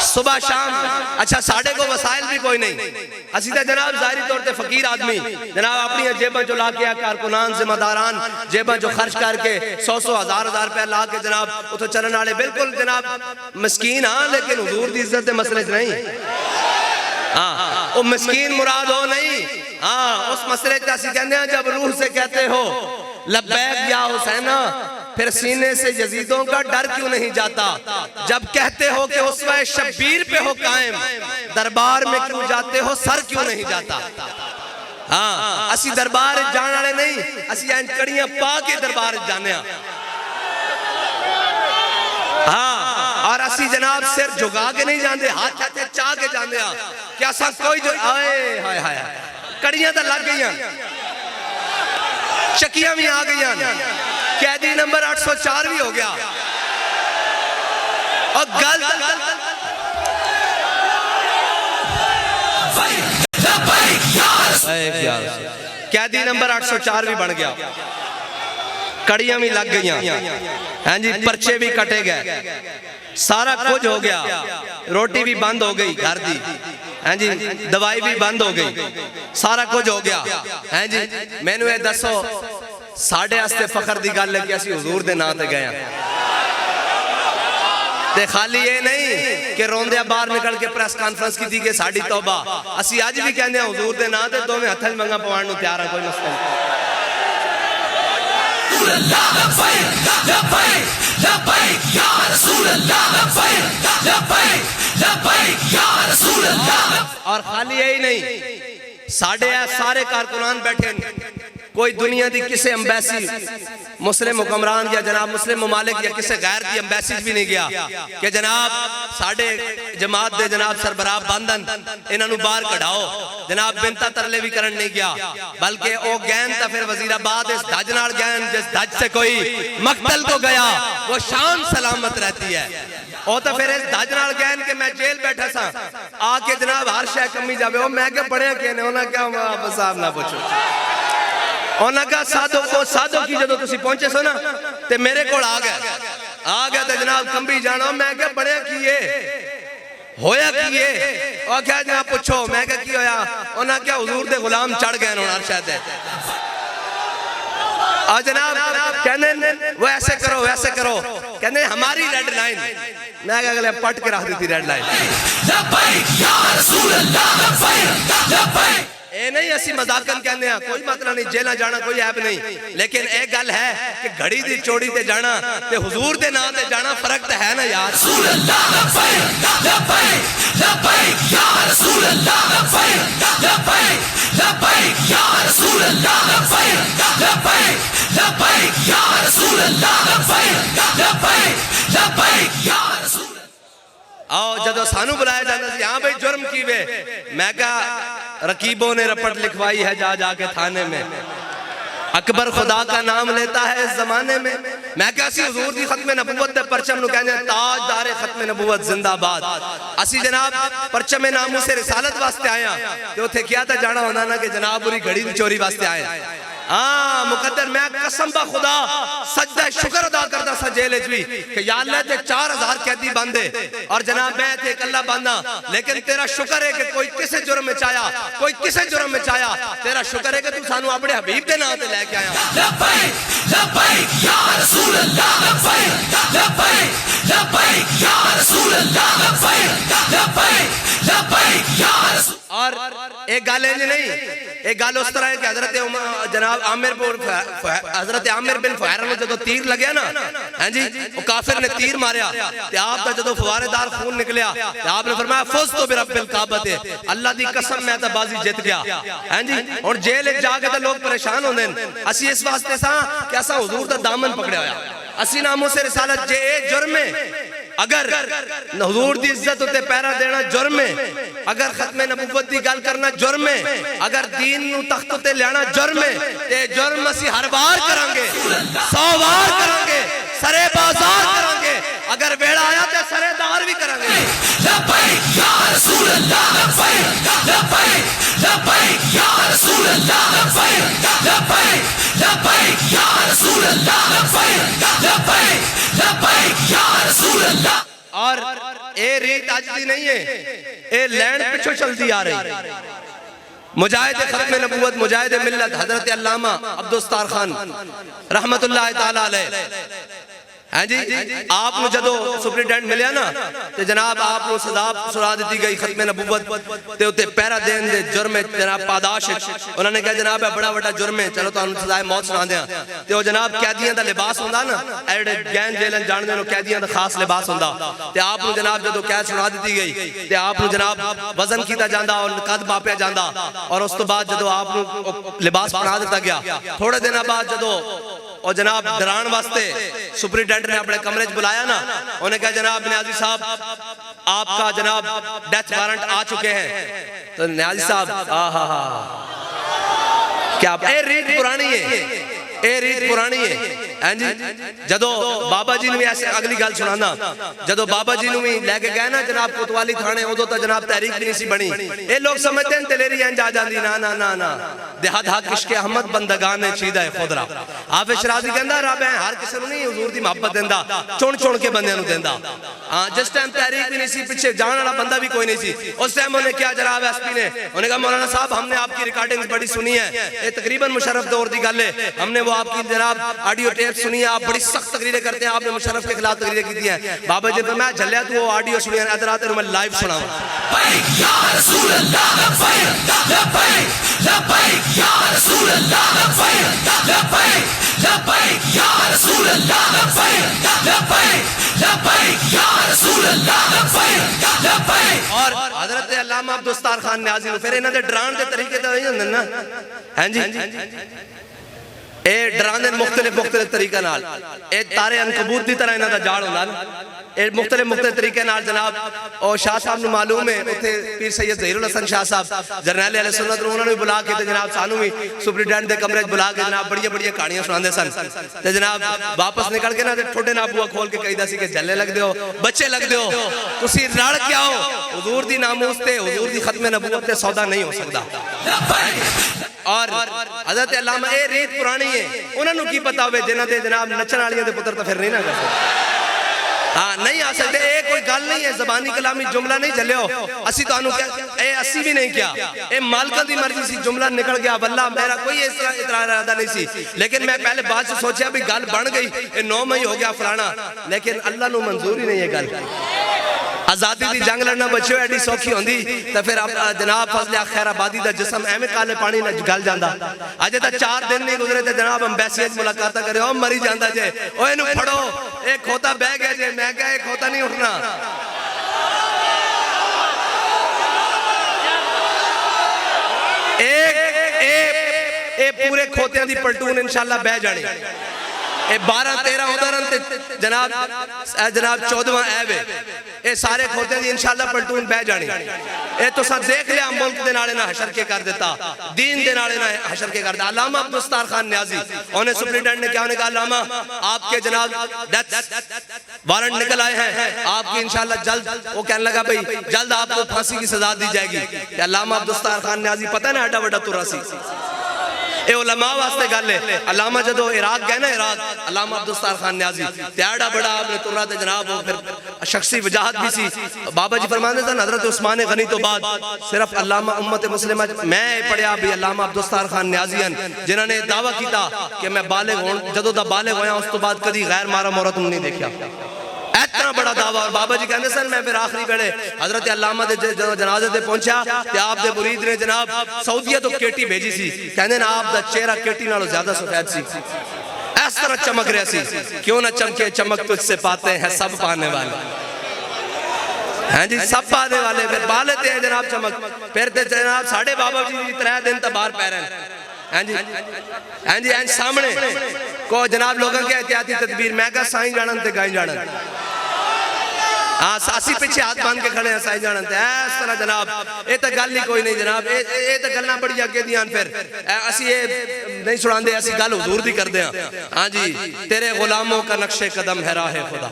S2: सुबह शाम। अच्छा साढ़े को वसाइल भी कोई नहीं,
S4: असी तो जनाब ज़ाहिरी तौर पर फकीर आदमी जनाब अपनी जेबा चो ला के कारकुनान जिम्मेदारान जेबा चो खर्च करके 100 हजार रुपया ला के जनाब उतो चलने वाले बिल्कुल जनाब मस्कीन। हाँ लेकिन हुजूर की इज्जत के मसले च नहीं। हाँ वो मस्कीन मुराद हो नहीं। हाँ उस मसले कहते हैं जब रूह से कहते हो लब्बैक या हुसैना फिर सीने से यजीदों का डर क्यों नहीं जाता। जब कहते हो कि उसमें शब्बीर पे हो कायम दरबार में क्यों जाते हो सर क्यों नहीं जाता। हाँ असी दरबार जाने वाले नहीं, असी कड़ियां पा के दरबार जाने। हाँ और असी जनाब सिर झुका के नहीं जाते, हाथ हाथ चाह के जाते। क्या सा कोई जो आए हाय हाय कड़ियां तो लग गई, चकियां भी आ गई, कैदी नंबर 804 भी हो गया। और गल कैदी नंबर 804 भी बन गया, कड़ियां भी लग गई, हैं जी, पर्चे भी कटे गए, सारा कुछ हो गया, रोटी भी बंद हो गई घर दी, हैं जी, दवाई भी बंद हो गई, सारा कुछ हो गया। हैं जी मैनू ये दसो साढ़े वास्ते फखर की गल है कि असी हुजूर दे नाम ते गए ते खाली ये नहीं कि रोंदे बाहर निकल के प्रेस कॉन्फ्रेंस की थी कि साड़ी तौबा। असी अज भी कहते हैं हुजूर दे नाम ते दोवें हत्थां च मंगा पवाण नूं तैयार हां, कोई मसला नहीं। और खाली यही नहीं, साढ़े सारे कारकुनान बैठे, कोई दुनिया की किसी एम्बेसी मुस्लिम हुक्मरान या जनाब मुस्लिम ममालिक या किसी गैर की एम्बेसी भी नहीं गया कि जनाब साढ़े जमात दे जनाब सरबराह बंधन इन्हों बाहर कढ़ाओ, जनाब बिनता तरले भी करन नहीं गया, बल्कि वो गैन तो फिर वजीराबाद इस धज नाल गैन जिस धज से कोई मकतल को गया वो शान सलामत रहती है। वो तो फिर इस धज नाल गैन के मैं जेल बैठा सा आके जनाब हर शय कमी जावे, वो मैं क्या पढ़िया कि उन्हें क्या साहब ना पूछो, उन्हें कहा साधो की जो तुम पहुंचे सो ना ते मेरे को आ गया तो जनाब कंबी जाना, मैं क्या पढ़िया की होया की और क्या जनाब पूछो, मैं क्या की होया, उन्हें क्या हुजूर दे गुलाम चढ़ गए हर शायद। और जनाब कहने वो ऐसे करो वैसे करो, कहने हमारी रेड लाइन, मैं क्या अगले पट के रख दी थी रेड लाइन। ये नहीं असी मजाकन कहने कोई मतलब नहीं, जेल जाना कोई ऐप नहीं, लेकिन एक गल है कि घड़ी दी चोड़ी ते जाना ते हुजूर दे नाम ते जाना फर्क तो है ना यार। आओ जदों सानू बुलाया जाता सी, हाँ भाई जुर्म की वे, मैं कहा रकीबों ने रपट लिखवाई है जा जाके थाने में, अकबर खुदा का नाम लेता है इस जमाने में। मैं क्या असी हुजूर दी खत्म नबूवत दे परचम नु कहने ताजदार खत्म नबूवत जिंदाबाद। असी जनाब परचम नामू से रिसालत वास्ते आया ते उथे क्या था जाना होना ना कि जनाब पूरी घड़ी दी चोरी वास्ते आए। हाँ मुकद्दर मैं कसम बा खुदा सजदा शुक्र अदा करता सा जेल भी कि या अल्लाह ते 4000 कैदी बंदे और जनाब मैं ते अकेला बंदा, लेकिन तेरा शुक्र है कि कोई किसे जुर्म में चाया, कोई किसे जुर्म में चाया, तेरा शुक्र है कि तू सानू अपने हबीब दे नाम ते लेके आया। लब्बैक लब्बैक या रसूल अल्लाह, लब्बैक लब्बैक लब्बैक या रसूल अल्लाह, लब्बैक लब्बैक लब्बैक या रसूल। और एक गाल नहीं, एक गाल उस तरह है कि हजरत जनाब हजरत आमिर बिन फुहैर में जो तीर लगे ना, हैं जी वो काफिर ने तीर मारिया ते आप दा जो फवारेदार खून निकलिया ते आपने फरमाया फुज़ तो बिरब्बिल काबते, अल्लाह दी कसम मैं तो बाजी जीत गया। हैं जी और जेल जाके तो लोग परेशान होंदे हैं, असी इस वास्ते सा कि असा हुजूर दा दामन पकड़या होया, असी नामों से रिसालत जे ए जुर्म है, अगर हुजूर दी इज्जत उते पैरा देना जुर्म है, अगर खत्म नबूवत दी गल करना जुर्म है, अगर दीन नु तख्त उते लेना जुर्म है, ते जुर्म असी हर बार करांगे, 100 बार करांगे, सरे बाजार करांगे, अगर वेड़ा आया तो सरेदार भी करांगे। लब्बैक या रसूल अल्लाह, लब्बैक लब्बैक लब्बैक या रसूल अल्लाह, लब्बैक लब्बैक लब्बैक या रसूल अल्लाह, लब्बैक लब्बैक लब्बैक या रसूल अल्लाह। और ए रीत आज दी नहीं है, ए लैंड पिछो चलती आ रही। मुजाहिद खत्म नबूवत, मुजाहिद मिल्लत हजरत अल्लामा अब्दुस्तार खान रहमतुल्लाह ताला अलैह। हाँ जी, आपने जदों सुपरिटेंडेंट मिलिया ना ते जनाब आपको सदा सुना दी गई खत्म नबूवत ते उत्ते पहरा देन दे जुर्म जनाब पादाश उन्होंने कहा जनाब है बड़ा बड़ा जुर्म है, चलो तुहानू सजाए मौत सुना दियां। ते वो जनाब कैदियां दा लिबास हुंदा ना, एड़े गैन जेलन जानदे नो कैदियां दा खास लिबास हुंदा। ते आपको जनाब जदों कैद सुना दी गई ते आपको जनाब वजन कीता जांदा और कद मापिया जांदा और उस तो बाद जदों आपको लिबास पहना दिता गया, थोड़े दिन बाद जदों और जनाब डरान वास्ते सुपरिटेंडेंट ने अपने कमरे च बुलाया ना, उन्हें कहा जनाब न्याजी साहब आपका जनाब डेथ वारंट आ चुके हैं। तो न्याजी साहब क्या ए रीत पुरानी है, ए रीत पुरानी है। हाँ जी, जदों बाबा जी ने भी ऐसे अगली गल सुनाना, जदों बाबा जी ने भी लेके गए ना जनाब कोतवाली थाने, उदों तो जनाब तहरीक भी नहीं सी बनी। ये लोग समझते हैं तलेरी इंज आ जाती, ना ना ना ना देहात हक इश्क अहमद बंदगान ने चीदा है खुदरा। हाफिज शराजी कहंदा रब है हर किसी नूं नहीं हुजूर दी मोहब्बत देंदा, चुन चुन के बंदियां नूं देंदा। हां जिस टाइम तहरीक भी नहीं सी, पीछे जाने वाला बंदा भी कोई नहीं सी, उस टाइम उन्हें क्या जनाब एसपी ने उन्हें कहा मौलाना साहब हमने आपकी रिकॉर्डिंग्स बड़ी सुनी है, ये तकरीबन मुशर्रफ दौर दी गल है, हमने वो आपकी जनाब ऑडियो टेप सुनी है, आप बड़ी सख्त तकरीरें करते हैं, आपने मुशर्रफ के खिलाफ तकरीरें की हैं। बाबा जी मैं झल्लिया तू वो ऑडियो सुनिया इधर आते मैं लाइव सुनाऊं। और हजरत अल्लामा अब्दुस्तार खान न्याजी फिर इन्हां दे डराण दे तरीके तो नहीं हुंदे ना। हां जी, ए डराने मुख्तलिफ मुख्तलिफ तरीके नाल ए तारे अनकबूत की तरह इन्हां दा जाल हुंदा ना, ए मुख्तलिफ मुख्तलिफ तरीके नाल जनाब और शाह साहब नूं मालूम है उत्थे पीर सैयद ज़हीरुल हसन शाह साहब जरनैल अहले सुन्नत उन्हां नूं बुला के ते जनाब सानू भी सुपरिटेंडेंट दे कमरे च बुला के जनाब बड़ियां बड़ियां कहानियां सुनांदे सन। ते जनाब वापस निकल के ना ते ठोडे ना बुआ खोल के कहीदा सी कि झल्ले लगदे हो, बच्चे लगदे हो, तुसीं रल के आओ, हुजूर दी नामूस ते हुजूर दी खत्म नबूवत ते सौदा नहीं हो सकदा। और हजरत अल्लामा ए रीत पुरानी है, उन्होंने की पता होवे जिन्हां दे जनाब नचण वालियां दे पुत्र तो फिर नहीं ना कर सकते। हाँ नहीं आ सकते, ये कोई गल नहीं है, जबानी कलामी जुमला नहीं चलियो। असी तुहानू क्या ए असी भी नहीं किया, ए मालिक दी मर्जी सी, जुमला निकल गया वल्ला, मेरा कोई इस तरह इरादा नहीं सी। लेकिन मैं पहले बाद से सोचा भी गल बन गई, 9 मई हो गया फलाना, लेकिन अल्लाह नू मंजूर ही नहीं है गल। आजादी की जंग लड़ना बच्चों एडी सौखी होंदी तो फिर जनाब फजले खैराबादी का जिसम एवं काले पानी में गल जाता। अजे तक 4 दिन नहीं गुजरे तो जनाब अंबैसी मुलाकात करे मरी जाता जे, ओ इनू फड़ो एक खोता बह गया जे, मैं क्या एक खोता नहीं उठना। एक पूरे खोतियां दी पलटून इंशाल्लाह बह जानी। 12-13 उदाहरण जनाब जनाब 14वां ऐब है, ये सारे खोते दी इंशाल्लाह पलटून बह जानी। ये तो सब देख लिया, मुल्क दे नाले ना हशर के कर देता, दीन दे नाले ना हशर के कर दिया। अल्लामा अब्दुस्तार खान न्याजी उन्हें सुपरिटेंडेंट ने क्या उन्हें कहा अल्लामा आपके जनाब डेथ वारंट निकल आए हैं, आपकी इंशाल्लाह जल्द, वो कहने लगा भाई जल्द आपको फांसी की सजा दी जाएगी। अल्लामा अब्दुस्तार खान न्याजी पता ना एडा बड़ा तुरासी ए उलमा वास्ते गल है। अल्लामा जदों इराक गए ना, इराक अल्लामा अब्दुस्तार खान न्याजी त्याड़ा बड़ा आपने तुरा ते जनाब वो फिर शख्सी वजाहत भी सी। बाबा जी फरमाते थे हजरत उस्मान गनी तो बाद सिर्फ अल्लामा उम्मत मुस्लिमा मैं पढ़िया भी अल्लामा अब्दुस्तार खान न्याजी जिन्होंने दावा किया कि मैं बालिग होण जदों दा बालिग होया उस तो बाद कदी गैर मारा औरत नहीं देखा, इतना बड़ा दावा। और बाबा जी कहते सन मैं फिर आखिरी वेले हजरत अल्लामा दे जनाजे ते पहुंचा ते आप दे मुरीद ने जनाब सऊदीया तो केटी भेजी सी, कहंदे ना आप दा चेहरा केटी नालों ज्यादा सफेद सी, इस तरह चमक रहा सी। क्यों ना चमके चमक तुझसे पाते हैं सब पाने वाले, हैं जी सब पाने वाले, फिर पा लेते हैं जनाब चमक। फिर ते जनाब साढ़े बाबा जी 3 दिन तो बाहर पै रहे हैं। हाँ जी हाँ जी सामने को जनाब लोगों के एहतियाती तदबीर, मैं कहा साईं जानन ते गाई जानन। हाँ सासी पीछे हाथ बांध के खड़े हैं साईं जानन ते इस तरह जनाब, ये तो गल ही कोई नहीं जनाब, ये तो गल्लां बड़ी अगे दियां। फिर असी ये नहीं सुनांदे, असी गल हुजूर दी करदे हां। हाँ जी तेरे गुलामों का नक्शे कदम है राह खुदा।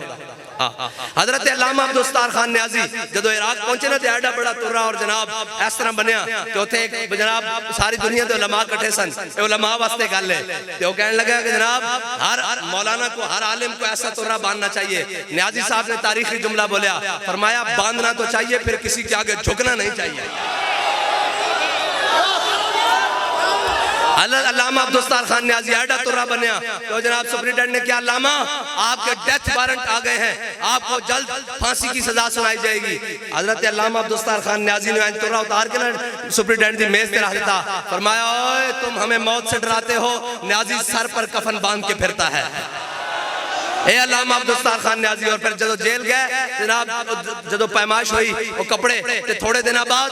S4: हजरत अल्लामा अब्दुस्तार खान न्याजी जदों इराक पहुंचे ना तो एडा बड़ा तुरा और जनाब इस तरह बनया कि उत्थे जनाब सारी दुनिया के उलमा इकट्ठे सन, उलमा वास्ते गल है। तो कहने लगा कि जनाब हर मौलाना को हर आलिम को ऐसा तुरा बांधना चाहिए। न्याजी साहब ने तारीखी जुमला बोलिया, फरमाया बांधना तो चाहिए फिर किसी के आगे झुकना नहीं चाहिए। अल्लामा अब्दुस्तार खान न्याजी आडा तुर्रा बनया तो जनाब सुप्रिंटेंडेंट ने क्या, अल्लामा आपके डेथ वारंट आ गए हैं, आपको जल्द फांसी की सजा सुनाई जाएगी। हजरत अल्लामा अब्दुस्तार खान न्याजी ने तुर्रा उतार के ना सुप्रिंटेंडेंट की मेज पे रख देता, फरमाया ओए तुम हमें मौत से डराते हो, न्याजी सर पर कफन बांध के फिरता है। ए अल्लामा अब्दुस्तार खान न्याजी। और फिर जब जेल गए जनाब, जब पैमाइश हुई वो कपड़े ते थोड़े दिन बाद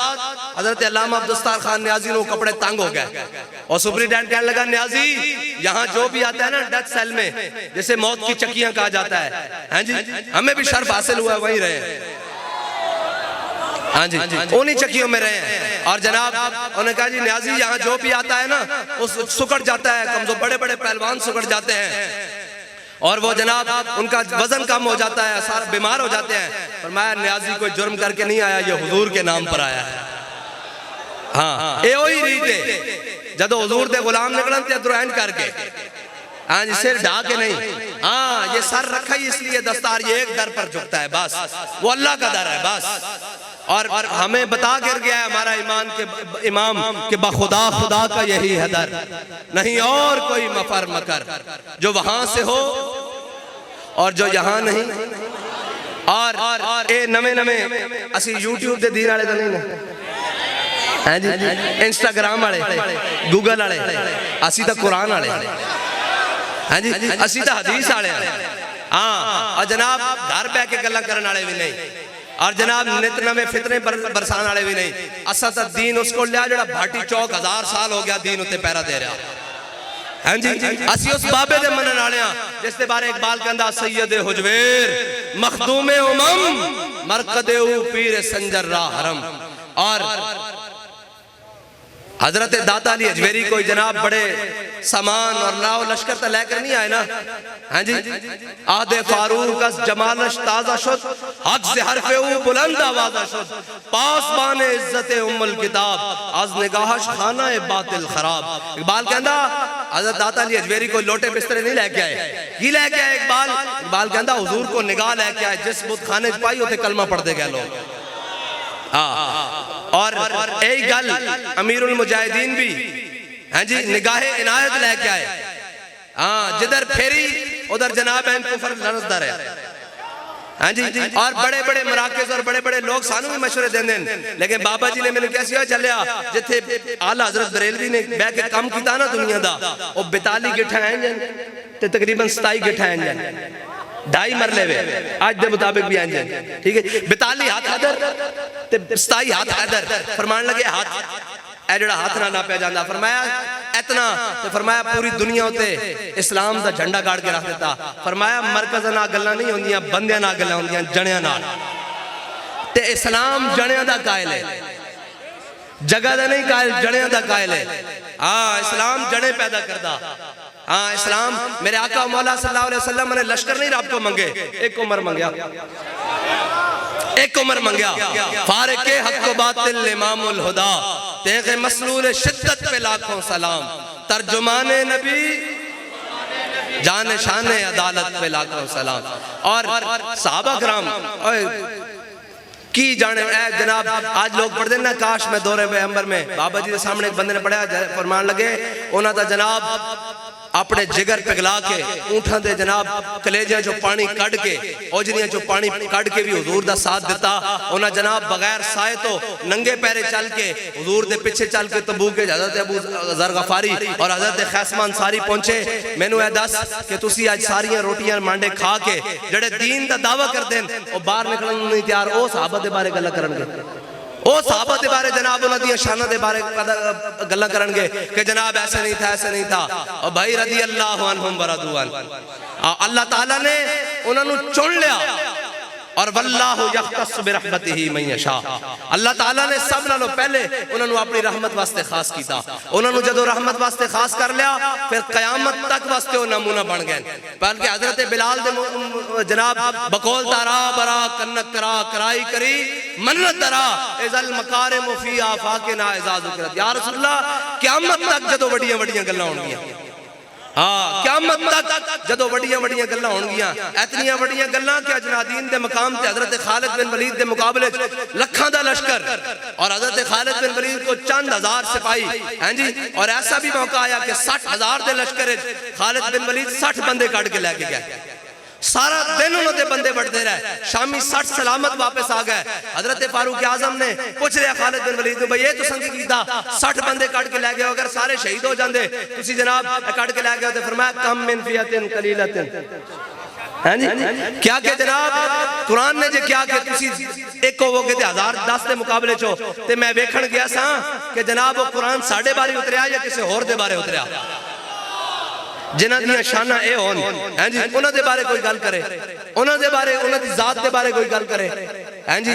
S4: हजरत अल्लामा अब्दुस्तार खान न्याजी ने वो कपड़े तंग हो गए और सुप्रिंटेंडेंट कहने लगा, न्याजी यहाँ जो भी आता है ना डेथ सेल में, जैसे मौत की चक्कियां कहा जाता है, हाँ जी, हमें भी शर्फ हासिल हुआ, वहीं रहे, हाँ जी, उन्हीं चक्कियों में रहे हैं। और जनाब उन्होंने कहा, जी न्याजी यहाँ जो भी आता है ना वो सुकड़ जाता है, कमजोर बड़े बड़े पहलवान सुकड़ जाते हैं और वो जनाब उनका वजन कम हो जाता है, सारा बीमार हो जाते हैं। और मैं न्याजी कोई जुर्म करके नहीं आया, ये हुजूर के नाम पर आया है। हाँ ये वही रीत है, जब हुजूर दे गुलाम निकलन ते दुरान करके, हाँ जी, सिर ढा के नहीं, हाँ ये सर रखा ही इसलिए दस्तार ये एक दर पर झुकता है, बस वो अल्लाह का दर है बस। और हमें बता गिर गया है हमारा ईमान के इमाम कि बखुदा खुदा का यही है दर, नहीं और कोई मफर मकर, जो वहां से हो और जो यहाँ नहीं। और ए नवे नवे असी यूट्यूब दे दीन वाले तो नहीं ना, हैं जी, इंस्टाग्राम वाले, गूगल वाले, असी तो कुरान वाले, हैं जी, असी तो हदीस वाले, हाँ। और जनाब घर बह के गल्लां करने वाले भी नहीं, और जनाब नित नवे फितने बरसान वाले भी नहीं। असा तो दीन उसको लिया जो भाटी चौक 1000 साल हो गया दीन उत्ते पैरा दे रहा, हैं जी। असी उस बाबे दे मनन वाले जिस दे बारे इकबाल कहंदा, सैयद हुजवेर मखदूमे उमम मरकदे पीर संजर्रा हरम। और हजरत दाता अली अजमेरी कोई जनाब बड़े सामान और लाओ लश्कर तो लेकर नहीं आए ना, हाँ जी। आदे फारूक अस जमालश ताजा शुद, हक से हरफे बुलंद आवाज़ शुद, पासबान इज्जत उम्मुल किताब, आज निगाहश खाना बातिल खराब। इकबाल कहंदा हजरत दाता अली अजमेरी को लोटे बिस्तरे नहीं लेके आए, की लेके आए इकबाल? इकबाल कहंदा हुजूर को निगाह लेके आए, जिस बुत खाने पाई होते कलमा पढ़ते गए लोग। और यही गल अमीरुल मुजाहिदीन भी, हैं जी, निगाहे इनायत लेके आए, हाँ, जिधर फेरी उधर जनाब कुफर लरजदा रहा, हाँ जी। और बड़े बड़े मराकज़ और बड़े बड़े लोग सानू भी मशवरे देंदे, लेकिन बाबा जी ने मैंने कैसे चलिया जिथे आला हजरत बरेलवी ने बह के काम किया ना दुनिया का, वो 42 गिठा हैं ते तकरीबन 27 गिठा हैं, 2.5 मरले वे आज के मुताबिक भी आए, ठीक है। 42 हाथ हैदर ते 27 हाथ हैदर। फरमान लगे हाथ ए जड़ा हाथ ना नापया जाता, फरमाया इतना, तो फरमाया पूरी दुनिया उत्ते इस्लाम दा झंडा गाड़ के रख देता। फरमाया मरकज़ ना गल्लां नहीं होंदियां, बंदियां ना गल्लां होंदियां, जणियां नाल। ते इस्लाम जणियां दा कायल है, जगह दा नहीं कायल, जणियां दा कायल है। हाँ इस्लाम जड़े पैदा करदा, हाँ इस्लाम। मेरे आका मौला सल्लल्लाहु अलैहि वसल्लम ने लश्कर नहीं रब को मंगे, एक उम्र मंगया, एक उम्र मंगया। फारिके हक को बातिल इमामुल हुदा, तेगे मसलूल शिद्दत पे लाखों सलाम, तर्जुमाने नबी जाने शाने अदालत पे लाखों सलाम। और सहाबा कराम की जाने जनाब आज लोग पढ़ते ना, काश मैं दौरे पैगंबर में बाबा जी के सामने एक बंदे ने पढ़ा, फरमान लगे उन्होंने तो जनाब अपने जिगर पिघला के ऊँटा दे जनाब कलेजे जो पानी कड़ के, ओजनिया जो पानी कड़ के भी हुजूर दा साथ दिता। उन्हें जनाब बगैर साए तो नंगे पैरे चल के हुजूर दे पीछे चल के तबूक के हजरत अबू ज़र गफारी और हजरत खैसमा अंसारी पहुंचे। मैनू ए दस कि तुसी आज सारियां रोटियां मांडे खा के जड़े दीन दा दावा करते हैं वो बाहर निकलने नहीं तैयार, ओ सहाबा दे बारे गल्लां करनगे, ओ सहाबा दे बारे जनाब उन्हां दी शानां दे बारे गल्लां करनगे कि जनाब ऐसा नहीं था, ऐसा नहीं था। और भाई रज़ी अल्लाह अन्हुम व रदू अन्हु, अल्लाह ताला ने उन्हां नू चुन लिया और वल्लाहु यख्तस्सु बिरहमतिही मन यशा। अल्लाह ताला ने सब नालों पहले उन्हां नू अपनी रहमत वास्ते खास कीता। उन्हां नू जदों रहमत वास्ते खास कर लिया फिर क़यामत तक वास्ते वो नमूना बन गए। बल्कि हजरत बिलाल दे जनाब बकौल तारा बरा कन्नक करा कराई करी मन्नत दरा इज़ल मकारिम फी आफाकिना इज़ा ज़ुकिरत। या रसूल अल्लाह क़यामत तक जदों बड़ियां बड़ियां गल्लां होणगियां, हाँ क़यामत तक जदों वड्डियां वड्डियां गल्लां होणगियां, इतनियां वड्डियां गल्लां कि अजनादीन दे मकाम ते हज़रत खालिद बिन वलीद दे मुकाबले लखां दा लश्कर और हज़रत खालिद बिन वलीद को चंद हजार सिपाही हैं जी। और ऐसा भी मौका आया कि 60,000 दे लश्कर खालिद बिन वलीद 60 बंदे काट के लेके गए। सारा दिन उन्होंने बंदे बढ़ते रहे, शामी 60 सलामत वापस आ गए। हजरत फारूक आजम ने पूछ लिया खालिद बिन वलीद को, भाई ये तो संग कीता 60 बंदे काट के ले गए, अगर सारे शहीद हो जाते तुसी जनाब काट के ले गए तो फरमाया कम मिन फियतिन कलीलतिन, हैं जी क्या के जनाब कुरान ने जे क्या के तुसी एक होवोगे ते 1010 दे मुकाबले चो। ते मैं वेखण गया सा कि जनाब वो कुरान साडे बारे उतरिया या किसी होर दे बारे उतरिया, जिन्हां दी शाना ए होन हैं जी, उन्हां दे बारे कोई गल करे, उन्हां दे बारे उन्हां दी जात दे बारे कोई गल करे, हैं जी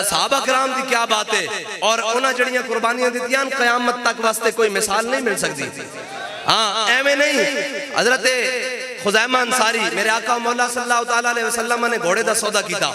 S4: सहाबा कराम दी क्या बात है। और उन्हां जड़ियां कुर्बानियां दित्तियां क़यामत तक वास्ते कोई मिसाल नहीं मिल सकती। हाँ एवें नहीं, हजरत खुज़ैमा अंसारी मेरे आका मौला सल्लल्लाहु अलैहि वसल्लम ने घोड़े दा सौदा कीता।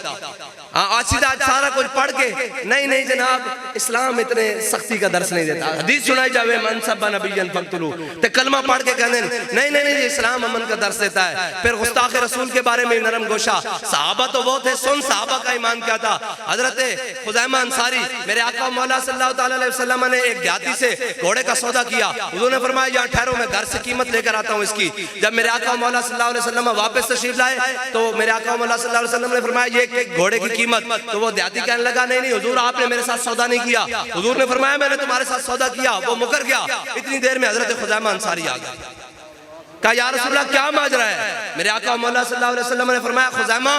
S4: हाँ आज सारा कुछ पढ़ के नहीं नहीं जनाब इस्लाम इतने सख्ती का दर्श नहीं देता। हदीस सुनाई जावे मन सब्बा नबियन फक्तुलू, ते कलमा पढ़ के कहने नहीं नहीं नहीं इस्लाम अमन का दर्श देता है। फिर गुस्ताख रसूल के बारे में नरम गोशा, सहाबा तो वो थे, सुन सहाबा का ईमान क्या था। हजरत खुज़ैमा अंसारी मेरे आका मौला सल्लल्लाहु अलैहि वसल्लम ने एक देहाती से घोड़े का सौदा किया। उन्होंने फरमाया यहाँ ठहरो मैं घर से कीमत लेकर आता हूँ इसकी। जब मेरे आका मौला सल्लल्लाहु अलैहि वसल्लम वापस तशरीफ लाए तो मेरे आका मौला सल्लल्लाहु अलैहि वसल्लम ने फरमाया ये घोड़े की कीमत। तो वो देहाती कहने लगा नहीं नहीं हुजूर आपने मेरे साथ सौदा नहीं किया। हुजूर ने फरमाया मैंने तुम्हारे साथ सौदा किया। वो मुकर गया। इतनी देर में हजरत खुज़ैमा अंसारी आ गया, कहा या रसूलल्लाह क्या माजरा है। मेरे आका मौला सल्लल्लाहु अलैहि वसल्लम ने फरमाया खुज़ैमा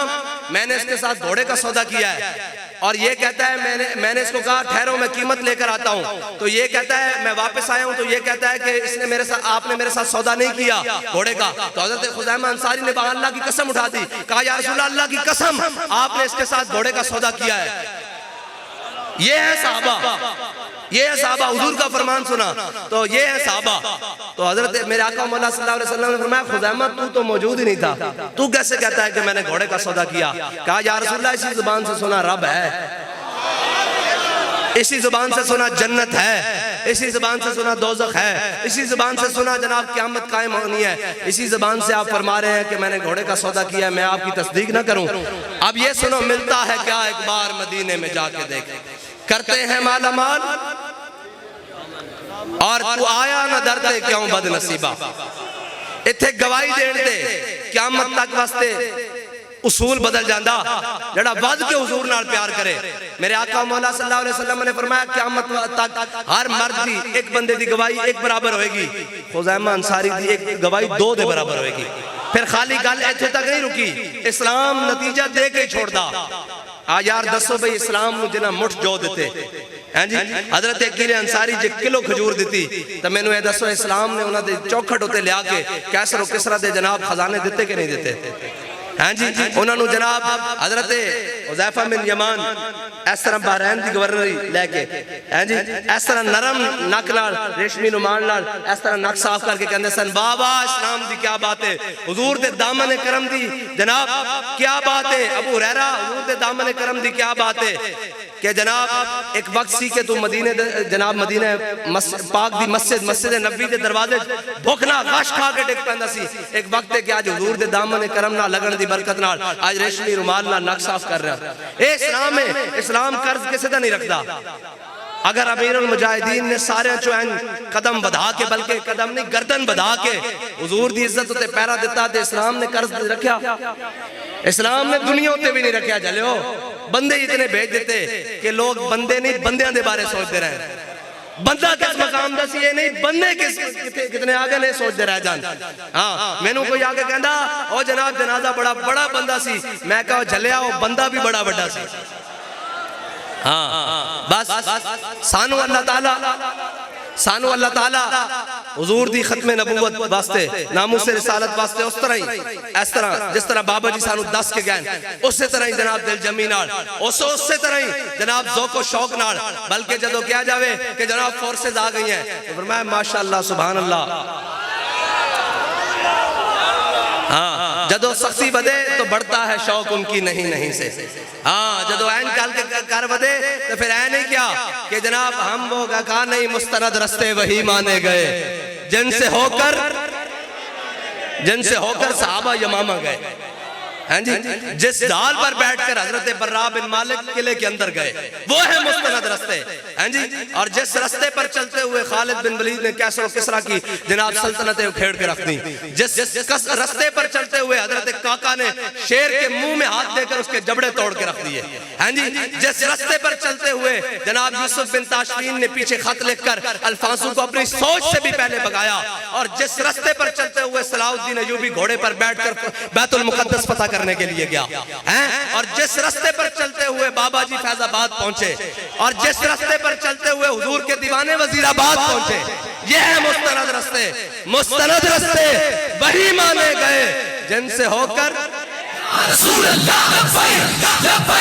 S4: मैंने इसके साथ घोड़े का सौदा किया है और ये कहता है मैंने इसको कहा ठहरो मैं कीमत लेकर आता हूँ, तो ये कहता है मैं वापस आया हूँ, तो ये कहता है कि इसने मेरे साथ आपने मेरे साथ सौदा नहीं किया घोड़े का। तो हजरत खुज़ैमा अंसारी ने अल्लाह की कसम उठा दी, कहा या रसूलल्लाह अल्लाह की कसम आपने इसके साथ घोड़े का सौदा किया है। ये है साहबा, ये है साहबा, हुजूर का फरमान सुना तो ये है साहबा। तो हजरत मेरे आका मौला सल्लल्लाहु अलैहि वसल्लम ने फरमाया खुज़ैमा तू तो मौजूद ही नहीं था, तू कैसे कहता है कि मैंने घोड़े का सौदा किया। कहा या रसूलल्लाह इसी जुबान से सुना रब है, इसी जुबान से सुना जन्नत है, इसी जुबान से सुना दोज़ख है, इसी जुबान से सुना जनाब क़यामत कायम होनी है। इसी जुबान से आप फरमा रहे हैं कि मैंने घोड़े का सौदा किया है, मैं आपकी तस्दीक ना करूं। अब ये सुनो मिलता है क्या, एक बार मदीने में जाके देख, करते हैं माला माल और तू आया ना डरते क्यों बदनसीबा। इत्थे गवाही देण दे क़यामत तक वास्ते उसूल बदल जांदा, जड़ा वध के हुजूर नाल प्यार करे। मेरे आका मौला सल्लल्लाहु अलैहि वसल्लम ने फरमाया क़यामत तक हर मर्द की एक बंदे की गवाही एक बराबर होएगी, खुज़ैमा अंसारी की एक गवाही 2 दे बराबर होएगी। फिर खाली गल इत्थे तक नहीं रुकी, इस्लाम नतीजा दे के छोड़दा। आ यार दसो भाई इस्लाम नूं जिन्हां मुठ जो दिते हैं जी, हजरत अकील अंसारी जे किलो खजूर दी तो मैनू ये दसो इस्लाम ने उन्होंने चौखट उत्ते लिया के कैसर किसरा दे जनाब खजाने दिते कि नहीं दिते हैं जी। उन्होंने जनाब हजरत हुज़ैफा बिन यमान इस तरह बहरैन की गवर्नरी लैके हैं जी, इस तरह नरम नक नाल रेशमी रुमाल नाल इस तरह नक साफ करके कहते सन बाबा इस्लाम की क्या बात है, हुजूर दे दामन करम दी जनाब क्या बात है। अबू हुरैरा हुजूर दे दामन करम दी क्या बात है कि जनाब एक वक्त सी के तू मदीने जनाब मदीने पाक दी मस्जिद नबी दे दरवाजे भुख ना गश खा के टिक पैंदा सी। एक वक्त है कि आज हुजूर दे दामन करम ना लगन दी बरकत नाल आज रेशमी रुमाल नाल नक साफ कर रहा। ए इस्लाम है, इस्लाम कर्ज किसी दा नहीं रखता। अगर अमीरुल मुजाहिदीन ने सारे चौन कदम बढ़ा के बल्कि कदम नहीं गर्दन बढ़ा के हुजूर दी इज्जत ते पैरा दिता ते इस्लाम ने कर्ज रखा, इस्लाम ने दुनिया उत्ते भी नहीं रखा। चलो बंदे इतने भेज देते कि लोग बंदे नहीं बंदियां दे बारे सोचते रहे। बंदा किस मकाम दा सी ये नहीं, बंदे कितने आगे ने सोचते रह जान। हाँ मैनू कोई आके कहंदा ओ जनाब जनाजा बड़ा बड़ा बंदा सी, मैं कहा झलिया वो बंदा भी बड़ा बड़ा सी। हाँ बस सानू अल्लाह ताला हुजूर दी खत्मे नबूवत वास्ते नामूस रिसालत वास्ते उस तरह ही इस तरह जिस तरह बाबा जी सानू दस के गए उस तरह ही जनाब दिल जमी नाल उस तरह ही जनाब ज़ौक़ शौक नाल, बल्कि जदों क्या जावे कि जनाब फोर्सेस आ गई हैं तो फरमाया माशाअल्लाह सुभान अल्लाह। हाँ जदों सख्ती बदे तो बढ़ता है शौक उनकी नहीं नहीं से। हाँ जदों ऐन काल के कर बदे तो फिर ऐ नहीं क्या कि जनाब हम वो कहा नहीं मुस्तनद रस्ते वही माने गए जिनसे होकर जिनसे होकर सहाबा यमामा गए। हैं जी, जिस ढाल पर बैठकर हजरत बर्रा बिन मालिक किले के अंदर गए, वो है मुस्तनद रस्ते। हैं जी, और जिस रस्ते पर चलते हुए खालिद बिन वलीद ने कैसर और किसरा की जनाब सल्तनतें उखेड़ के रख दी, जिस रस्ते पर चलते हुए हजरत काका ने शेर के मुंह में हाथ देकर उसके जबड़े तोड़ के रख दिए। हैं जी, जिस रस्ते पर चलते हुए जनाब यूसुफ बिन ताशफीन ने पीछे खत लिखकर अल्फांसू को अपनी सोच से भी पहले भगाया, और जिस रस्ते पर चलते हुए सलाहुद्दीन अय्यूबी घोड़े पर बैठकर बैतुल मुकद्दस फतह करने के लिए गया हैं, और जिस रस्ते पर चलते हुए बाबा जी फैजाबाद पहुंचे, और जिस रस्ते पर चलते हुए हुजूर के दीवाने वजीराबाद पहुंचे, ये है मुस्तनद रस्ते। मुस्तनद रस्ते वही माने गए जिनसे होकर
S3: रसूल अल्लाह लब्बैक लब्बैक